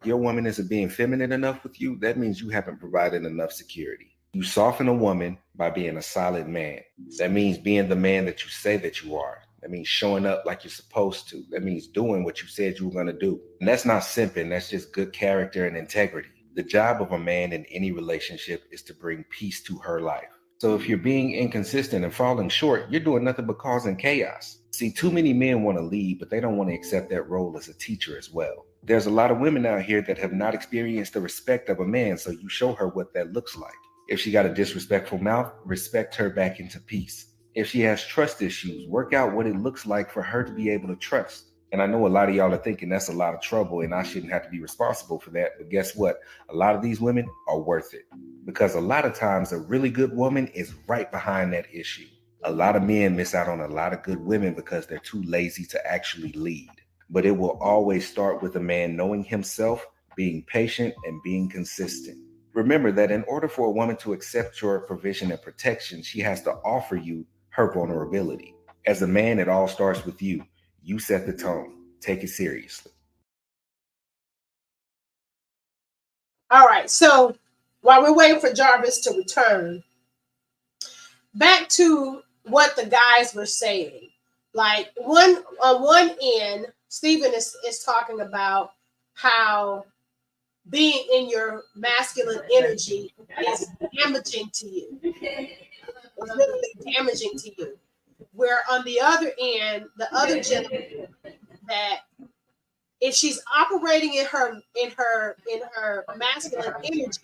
Your woman isn't being feminine enough with you, that means you haven't provided enough security. You soften a woman by being a solid man. That means being the man that you say that you are. That means showing up like you're supposed to. That means doing what you said you were going to do. And that's not simping, that's just good character and integrity. The job of a man in any relationship is to bring peace to her life. So if you're being inconsistent and falling short, you're doing nothing but causing chaos. See, too many men want to lead, but they don't want to accept that role as a teacher as well. There's a lot of women out here that have not experienced the respect of a man, so you show her what that looks like. If she got a disrespectful mouth, respect her back into peace. If she has trust issues, work out what it looks like for her to be able to trust. And I know a lot of y'all are thinking that's a lot of trouble and I shouldn't have to be responsible for that. But guess what? A lot of these women are worth it. Because a lot of times a really good woman is right behind that issue. A lot of men miss out on a lot of good women because they're too lazy to actually lead. But it will always start with a man knowing himself, being patient, and being consistent. Remember that in order for a woman to accept your provision and protection, she has to offer you her vulnerability. As a man, it all starts with you. You set the tone. Take it seriously. All right. So while we're waiting for Jarvis to return, back to what the guys were saying. Like on one end, Stephen is talking about how being in your masculine energy is damaging to you. It's literally damaging to you. Where on the other end, the other gentleman, that if she's operating in her masculine energy,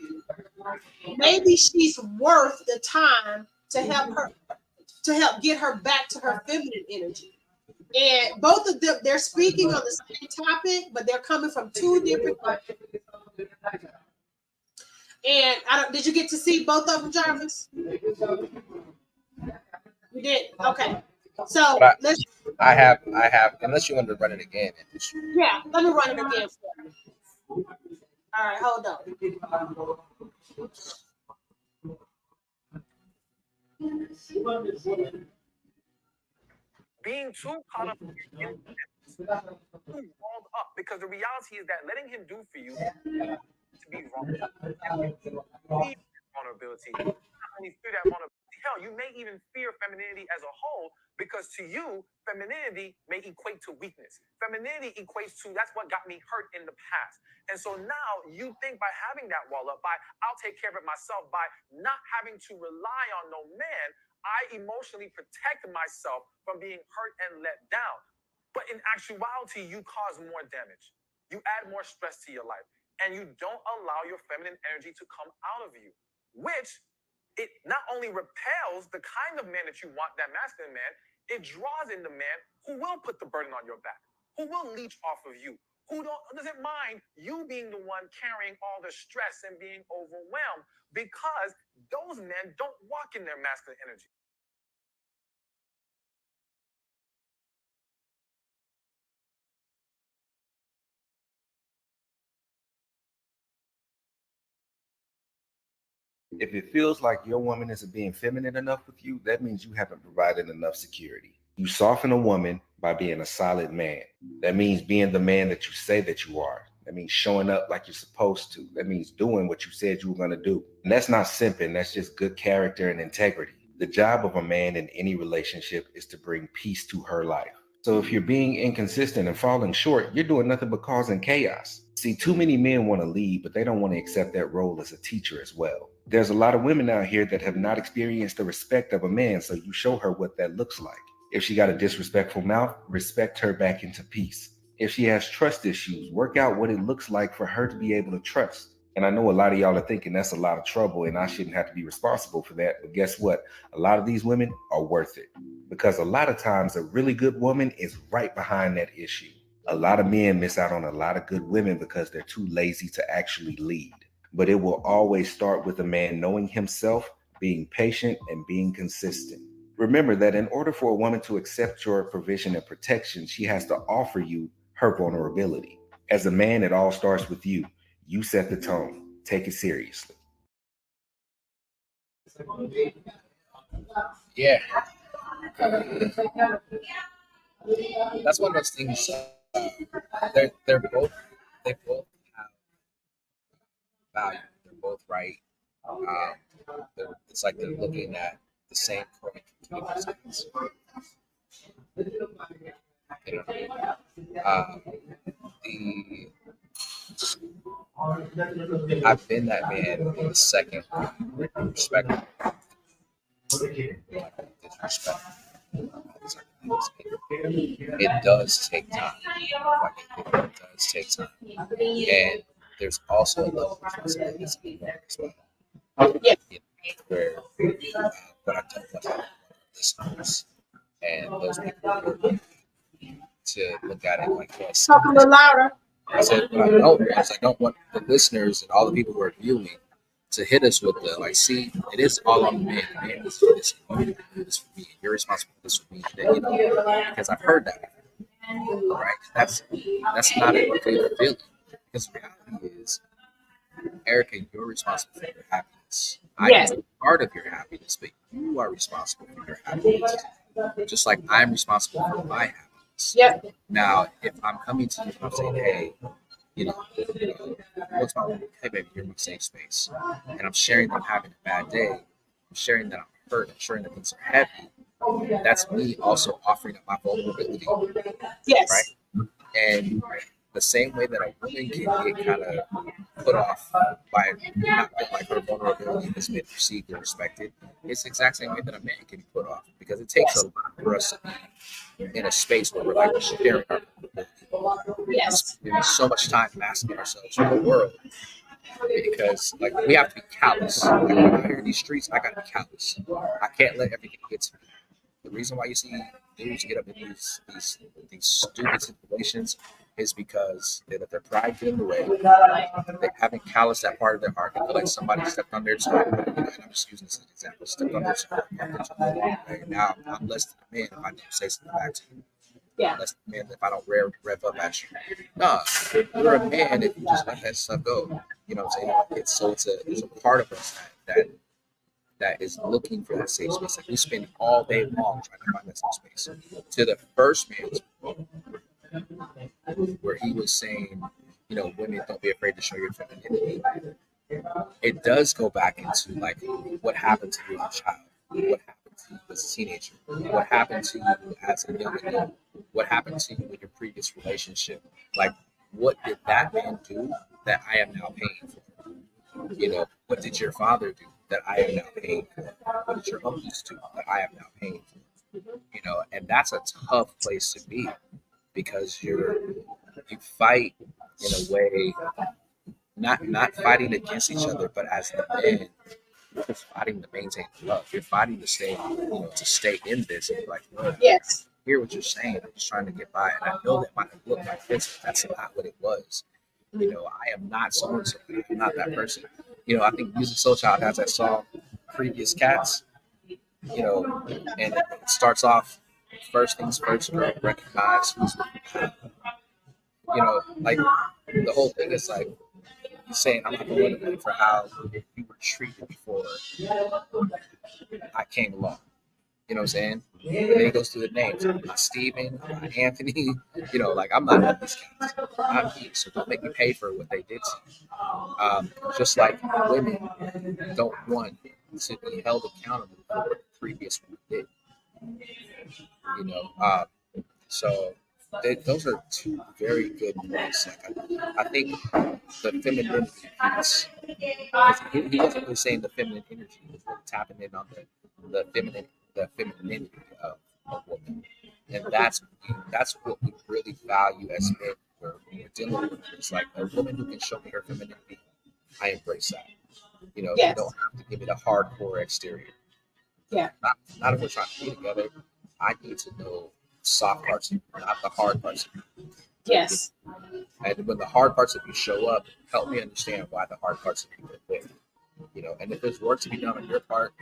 maybe she's worth the time to help get her back to her feminine energy. And both of them, they're speaking on the same topic, but they're coming from two different. And did you get to see both of them, Jarvis? You did. Okay. So I have, unless you want to run it again. Yeah, let me run it again for you. All right, hold on. Being too caught up in your independence, too walled up, because the reality is that letting him do for you to be vulnerable. Vulnerability. Not only fear that vulnerability, hell, you may even fear femininity as a whole, because to you, femininity may equate to weakness. Femininity equates to that's what got me hurt in the past. And so now you think by having that wall up, by I'll take care of it myself, by not having to rely on no man, I emotionally protect myself from being hurt and let down. But in actuality, you cause more damage. You add more stress to your life, and you don't allow your feminine energy to come out of you, which it not only repels the kind of man that you want, that masculine man, it draws in the man who will put the burden on your back, who will leech off of you, who doesn't mind you being the one carrying all the stress and being overwhelmed, because those men don't walk in their masculine energy. If it feels like your woman isn't being feminine enough with you, that means you haven't provided enough security. You soften a woman by being a solid man. That means being the man that you say that you are. That means showing up like you're supposed to. That means doing what you said you were going to do. And that's not simping, that's just good character and integrity. The job of a man in any relationship is to bring peace to her life. So if you're being inconsistent and falling short, you're doing nothing but causing chaos. See, too many men want to lead, but they don't want to accept that role as a teacher as well. There's a lot of women out here that have not experienced the respect of a man, so you show her what that looks like. If she got a disrespectful mouth, respect her back into peace. If she has trust issues, work out what it looks like for her to be able to trust. And I know a lot of y'all are thinking that's a lot of trouble and I shouldn't have to be responsible for that. But guess what? A lot of these women are worth it. Because a lot of times a really good woman is right behind that issue. A lot of men miss out on a lot of good women because they're too lazy to actually lead. But it will always start with a man knowing himself, being patient, and being consistent. Remember that in order for a woman to accept your provision and protection, she has to offer you her vulnerability. As a man, it all starts with you. You set the tone. Take it seriously. Yeah. that's one of those things. They're both they both have value. They're both right. It's like they're looking at the same coin from two different sides. You know, the I've been that man in the second respect, disrespect. It does take time. Like it does take time, and there's also a level of responsibility as well. Yeah. You know, where what I don't want to listeners and those people to look at it like this. Talk a little louder. I said, what I don't want the listeners and all the people who are viewing to hit us with the like, see, it is all on the man. The man is for this, and you do this for me, and you're responsible for this for me. You know, because I've heard that before, right? That's not a good feeling. Because the reality is, Erica, you're responsible for your happiness. I Yes. am part of your happiness, but you are responsible for your happiness. Just like I'm responsible for my happiness. Yep. Now, if I'm coming to you and I'm saying, hey, what's my hey baby, you're in my safe space, and I'm sharing that I'm having a bad day, I'm sharing that I'm hurt, I'm sharing that things are heavy. That's me also offering up my vulnerability, Yes. right? And the same way that a woman can get kind of put off by not feeling like her vulnerability has been perceived and respected, it's the exact same way that a man can be put off, because it takes a lot for us to be in a space where we're like sharing our vulnerability. Yes. Spending so much time masking ourselves for the world, because like we have to be callous. Like when I'm out here in these streets, I gotta be callous. I can't let everything get to me. The reason why you see dudes get up in these stupid situations is because they let their pride get in the way. They haven't calloused that part of their heart. They feel like somebody stepped on their toe. And I'm just using this as an example. Stepped on their toe. Now I'm less than a man if I don't say something back to you. Yeah. Less than a man if I don't rev up at you. No, you're a man if you just let that stuff go. You know what I'm saying? It's a part of us that is looking for that safe space. Like we spend all day long trying to find that safe space. To the first man's book, where he was saying, women, don't be afraid to show your femininity. It does go back into like what happened to you as a child, what happened to you as a teenager, what happened to you as a young adult, what happened to you in your previous relationship. Like, what did that man do that I am now paying for? What did your father do that I am now paying for? What did your uncles do that I am now paying for? And that's a tough place to be, because you fight in a way, not fighting against each other, but as the man, you're just fighting to maintain love. You're fighting to stay in this. And like, Yes. I hear what you're saying. I'm just trying to get by, and I know that might look like this, but that's not what it was. I am not so and so. I'm not that person. I think Music Soul Child has that song, Previous Cats. And it starts off, first things first, girl, recognize who's like the whole thing is like he's saying, I'm not going to blame for how you were treated before I came along. You know what I'm saying? And then he goes through the names. I'm not Steven, I'm not Anthony. Like I'm not none of these guys. I'm he, so don't make me pay for what they did to me. Just like women don't want to be held accountable for what the previous one did. So those are two very good points. I think the femininity piece, he wasn't really saying the feminine energy, he was really tapping in on the femininity of a woman, and that's what we really value as men. When we're dealing with it, it's like a woman who can show me her femininity, I embrace that. You Yes. don't have to give me the hardcore exterior. Yeah. Not if we're trying to be together. I need to know soft parts of you, not the hard parts of you. Yes. And when the hard parts of you show up, help me understand why the hard parts of you are there. And if there's work to be done on your part,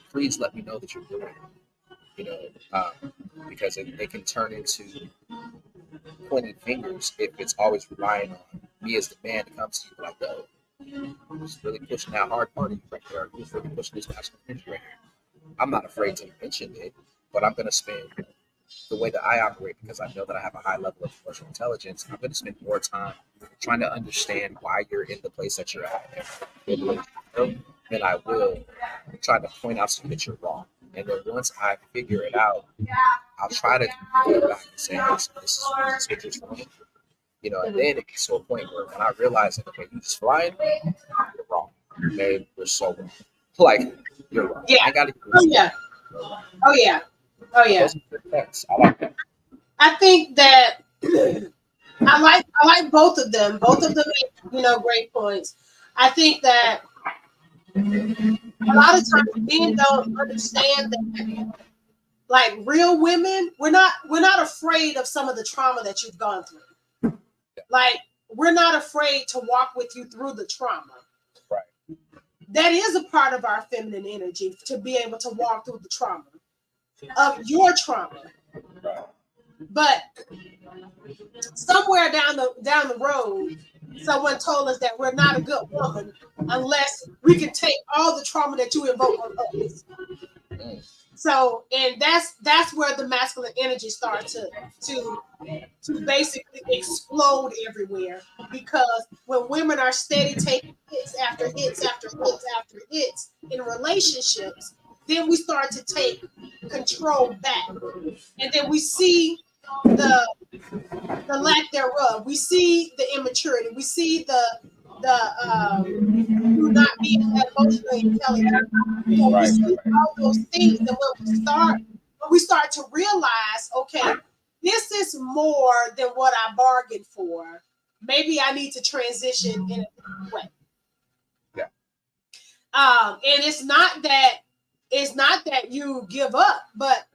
please let me know that you're doing it. Because it can turn into pointing fingers if it's always relying on me as the man to come to you like, oh, who's really pushing that hard part of you right there? Who's really pushing this masculine energy right here? I'm not afraid to mention it, but I'm going to spend the way that I operate, because I know that I have a high level of emotional intelligence, I'm going to spend more time trying to understand why you're in the place that you're at than I will try to point out to you that you're wrong. And then once I figure it out, I'll try to go back and say, hey, so this is what you're wrong. And then it gets to a point where when I realize that, okay, you just flying, you're wrong. Okay, you're so wrong. Like, you're wrong. Yeah. I got to Oh yeah. Oh yeah. Oh yeah. I like that. I think that I like both of them. Both of them make, great points. I think that a lot of times men don't understand that, like, real women, we're not afraid of some of the trauma that you've gone through. Like, we're not afraid to walk with you through the trauma. Right. That is a part of our feminine energy, to be able to walk through the trauma of your trauma. Right. But somewhere down the road, someone told us that we're not a good woman unless we can take all the trauma that you invoke on us. So, and that's where the masculine energy starts to basically explode everywhere, because when women are steady taking hits after hits after hits after hits in relationships, then we start to take control back, and then we see the lack thereof. We see the immaturity. We see the not being emotionally intelligent. So we see all those things, and when we start to realize, okay, this is more than what I bargained for. Maybe I need to transition in a different way. Yeah. And it's not that you give up, but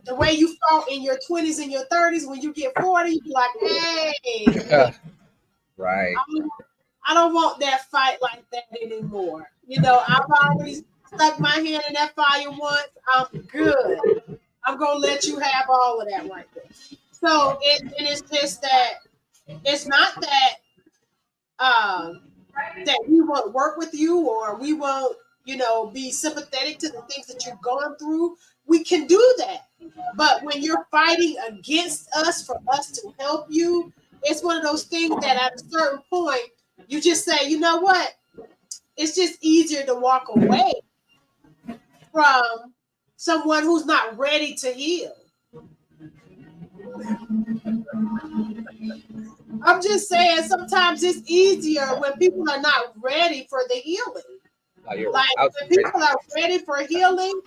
the way you fought in your 20s and your 30s, when you get 40, you be like, hey, right. I don't want that fight like that anymore. I've already stuck my hand in that fire once. I'm good. I'm gonna let you have all of that right there. So it's just that it's not that that we won't work with you, or we won't, be sympathetic to the things that you're going through. We can do that. But when you're fighting against us for us to help you, it's one of those things that at a certain point, you just say, you know what? It's just easier to walk away from someone who's not ready to heal. I'm just saying, sometimes it's easier when people are not ready for the healing. Like, when people are ready for healing,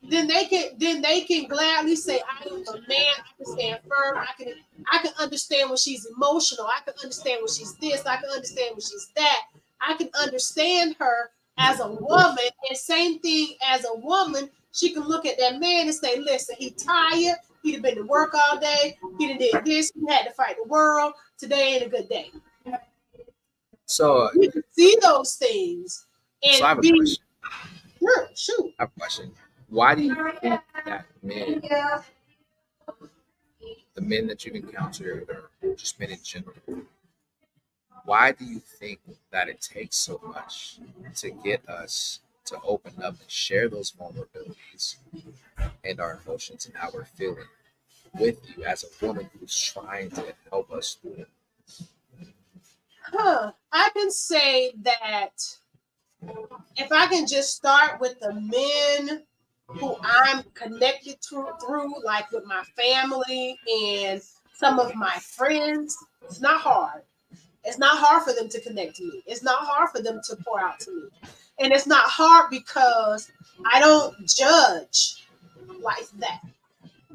then they can gladly say, I am a man, I can stand firm, I can understand when she's emotional, I can understand when she's this, I can understand when she's that, I can understand her as a woman. And same thing, as a woman, she can look at that man and say, listen, he tired, he'd have been to work all day, he done did this, he had to fight the world, today ain't a good day. So you can see those things. And so I have a question. Sure, shoot. I have a question. Why do you think that the men that you've encountered, or just men in general, why do you think that it takes so much to get us to open up and share those vulnerabilities and our emotions and how we're feeling with you as a woman who's trying to help us through it? I can say that if I can just start with the men who I'm connected through, like with my family and some of my friends, it's not hard. It's not hard for them to connect to me. It's not hard for them to pour out to me. And it's not hard because I don't judge like that.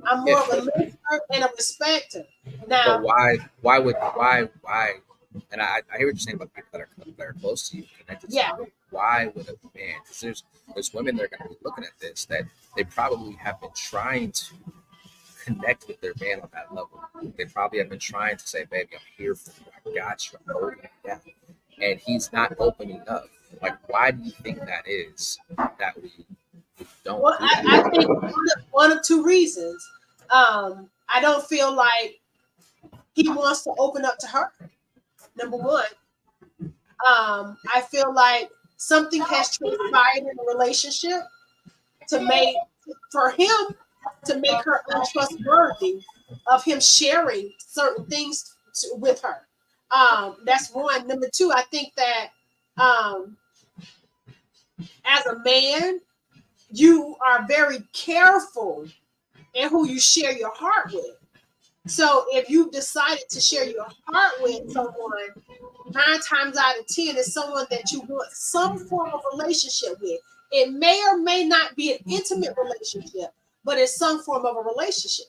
I'm more of a listener and a respecter. Now, but why? And I hear what you're saying about people that are close to you, connected to you. Why would a man? Because there's women that are going to be looking at this that they probably have been trying to connect with their man on that level. They probably have been trying to say, "Baby, I'm here for you. I got you. I'm holding you down," and he's not opening up. Like, why do you think that is? That we don't. Well, do that? I think one of two reasons. I don't feel like he wants to open up to her. Number one, I feel like something has transpired in a relationship to make for him to make her untrustworthy of him sharing certain things with her. That's one. Number two, I think that as a man, you are very careful in who you share your heart with. So if you've decided to share your heart with someone, 9 times out of 10 is someone that you want some form of relationship with. It may or may not be an intimate relationship, but it's some form of a relationship.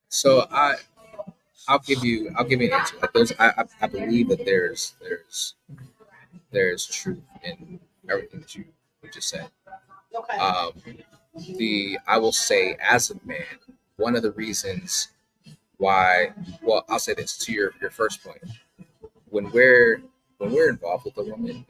So I'll give you an answer. Like I believe that there's truth in everything that you just said. Okay. I will say, as a man, one of the reasons why, well, I'll say this to your first point. When we're involved with a woman,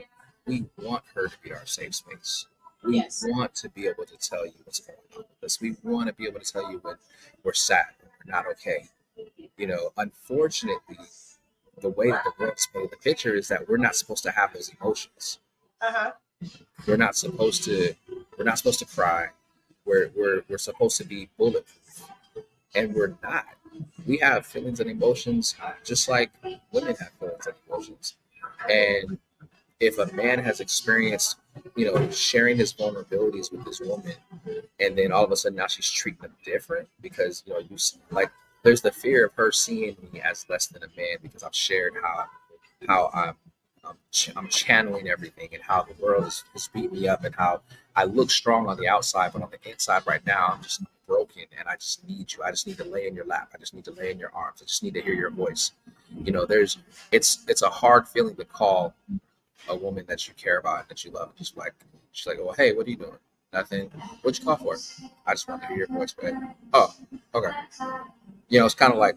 we want her to be our safe space. We Yes. want to be able to tell you what's going on with us. We want to be able to tell you when we're sad, when we're not okay. Unfortunately, the way that the world's painted the picture is that we're not supposed to have those emotions. Uh-huh. We're not supposed to cry. We're supposed to be bulletproof, and we're not. We have feelings and emotions just like women have feelings and emotions. And if a man has experienced, sharing his vulnerabilities with this woman, and then all of a sudden now she's treating him different because there's the fear of her seeing me as less than a man because I've shared how I'm channeling everything and how the world is beating me up and how I look strong on the outside, but on the inside right now I'm just broken and I just need you. I just need to lay in your lap. I just need to lay in your arms. I just need to hear your voice. It's a hard feeling to call a woman that you care about and that you love. She's like, oh, hey, what are you doing? Nothing. What'd you call for? I just want to hear your voice, babe. Oh, okay. It's kind of like,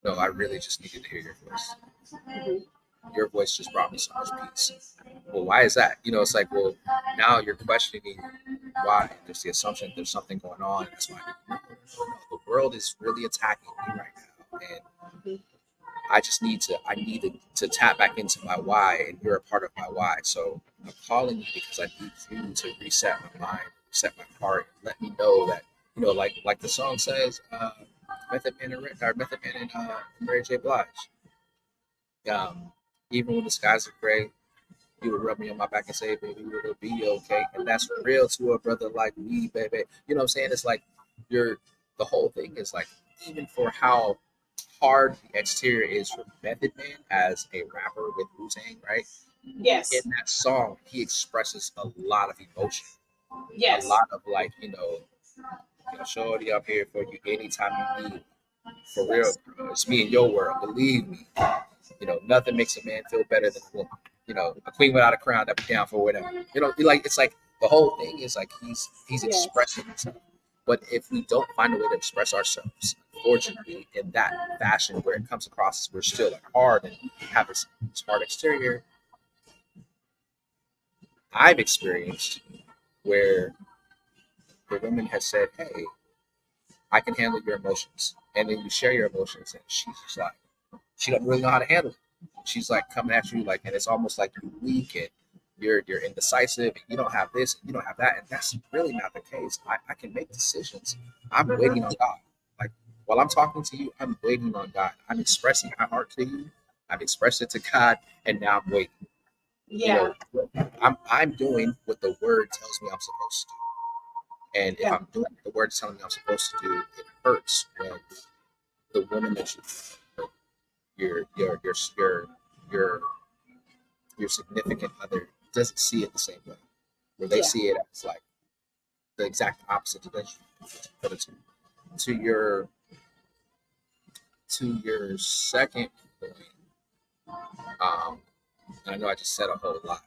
no, I really just needed to hear your voice. Your voice just brought me so much peace. Well, why is that? It's like, well, now you're questioning why. There's the assumption there's something going on. And that's why the world is really attacking me right now. And I need to tap back into my why, and you're a part of my why. So I'm calling you because I need you to reset my mind, reset my heart, and let me know that, like the song says, Method Man and Mary J. Blige. Even when the skies are gray, you would rub me on my back and say, baby, it'll be okay. And that's real to a brother like me, baby. You know what I'm saying? It's like the whole thing is like, even for how hard the exterior is for Method Man as a rapper with Wu-Tang, right? Yes. In that song, he expresses a lot of emotion. Yes. A lot of shorty, I'm here for you anytime you need. For real, bro. It's me in your world. Believe me. Nothing makes a man feel better than a woman. A queen without a crown that be down for whatever. It's like the whole thing is like he's expressing himself. But if we don't find a way to express ourselves, unfortunately, in that fashion where it comes across as we're still hard and have this hard exterior, I've experienced where the woman has said, hey, I can handle your emotions. And then you share your emotions and she's just like, she doesn't really know how to handle it. She's like coming at you like, and it's almost like you're weak and you're indecisive and you don't have this and you don't have that. And that's really not the case. I can make decisions. I'm waiting on God. Like while I'm talking to you, I'm waiting on God. I'm expressing my heart to you. I've expressed it to God and now I'm waiting. Yeah. I'm doing what the word tells me I'm supposed to do. And if I'm doing what the word is telling me I'm supposed to do, it hurts when the woman that your significant other doesn't see it the same way, where they see it as like the exact opposite that you put it to your second point. And I know I just said a whole lot.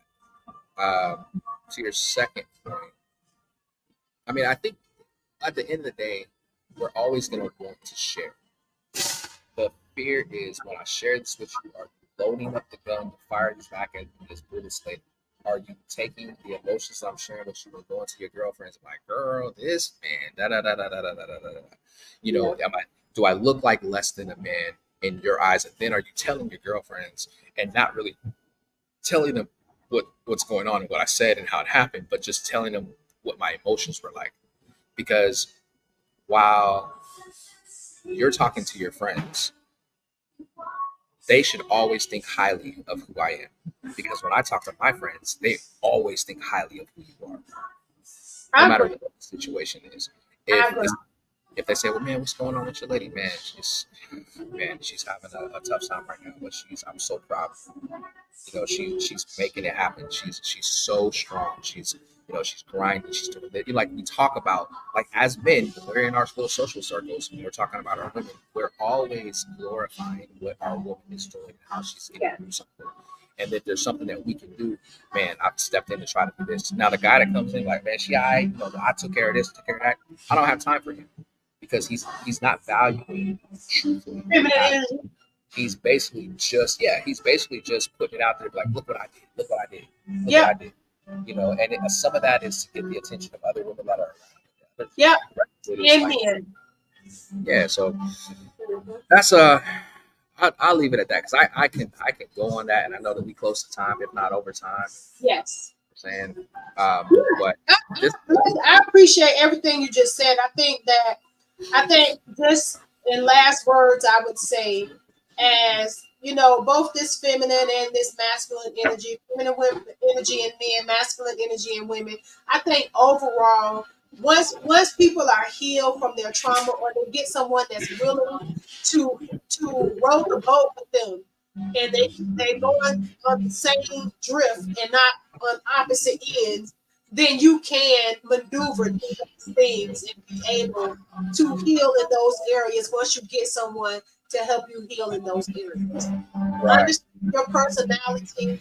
To your second point, I mean, I think at the end of the day, we're always going to want to share. The fear is when I share this with you, are you loading up the gun to fire this back at this bullets later? Are you taking the emotions I'm sharing with you and going to your girlfriends and like, girl, this man, da da da da da da da da da. Do I look like less than a man in your eyes? And then are you telling your girlfriends and not really telling them what's going on and what I said and how it happened, but just telling them what my emotions were like? because while you're talking to your friends, they should always think highly of who I am. Because when I talk to my friends, they always think highly of who you are, no I matter agree. what the situation is. I If agree. if they say, "Well, man, what's going on with your lady, man? She's having a tough time right now, but I'm so proud of her. She's making it happen. She's so strong. She's grinding. She's doing it." Like we talk about, like as men, when we're in our little social circles and we're talking about our women, we're always glorifying what our woman is doing and how she's getting Yeah. through something. And if there's something that we can do, man, I've stepped in to try to do this. Now the guy that comes in like, man, I took care of this, took care of that. I don't have time for him because he's not valuing truthfully. Feminine energy. He's basically just putting it out there, like, look what I did, look what I did, look Yep. what I did. And some of that is to get the attention of other women that are around. Yep. It is And like, men. yeah, so Mhm. that's I'll leave it at that because I can go on that, and I know that we close to time, if not over time. Yes. Saying, but I appreciate everything you just said. I think just in last words, I would say, as you know, both this feminine and this masculine energy, feminine energy in men, masculine energy in women. I think overall, once people are healed from their trauma, or they get someone that's willing to row the boat with them, and they go on the same drift and not on opposite ends, then you can maneuver through these things and be able to heal in those areas once you get someone to help you heal in those areas. right, Understand your personality.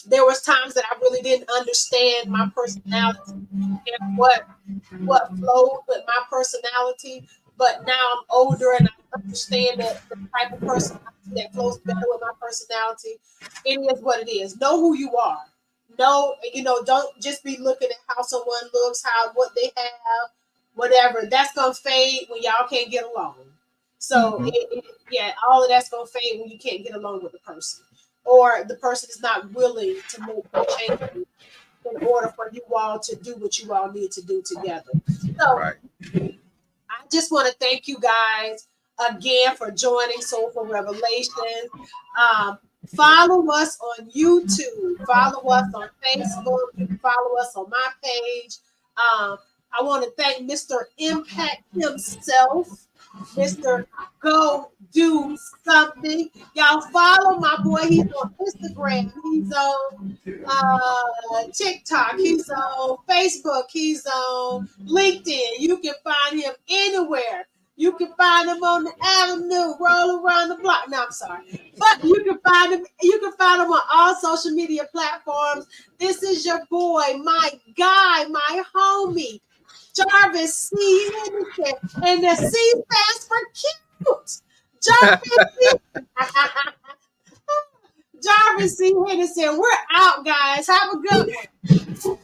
There was times that I really didn't understand my personality and what flowed with my personality. But now I'm older and I understand the type of personality that flows better with my personality. It is what it is. Know who you are. Know, don't just be looking at how someone looks, what they have, whatever. That's gonna fade when y'all can't get along. So all of that's gonna fade when you can't get along with the person, or the person is not willing to make the changes in order for you all to do what you all need to do together. So right. I just want to thank you guys again for joining Soulful Revelation. Follow us on YouTube. Follow us on Facebook. You can follow us on my page. I want to thank Mr. Impact himself, Mr. Go Do Something. Y'all follow my boy. He's on Instagram. He's on TikTok. He's on Facebook. He's on LinkedIn. You can find him anywhere. You can find him on the avenue, roll around the block. No, I'm sorry. But you can find him on all social media platforms. This is your boy, my guy, my homie, Jarvis C. Henderson. And the C stands for cute. Jarvis C. Henderson. We're out, guys. Have a good one.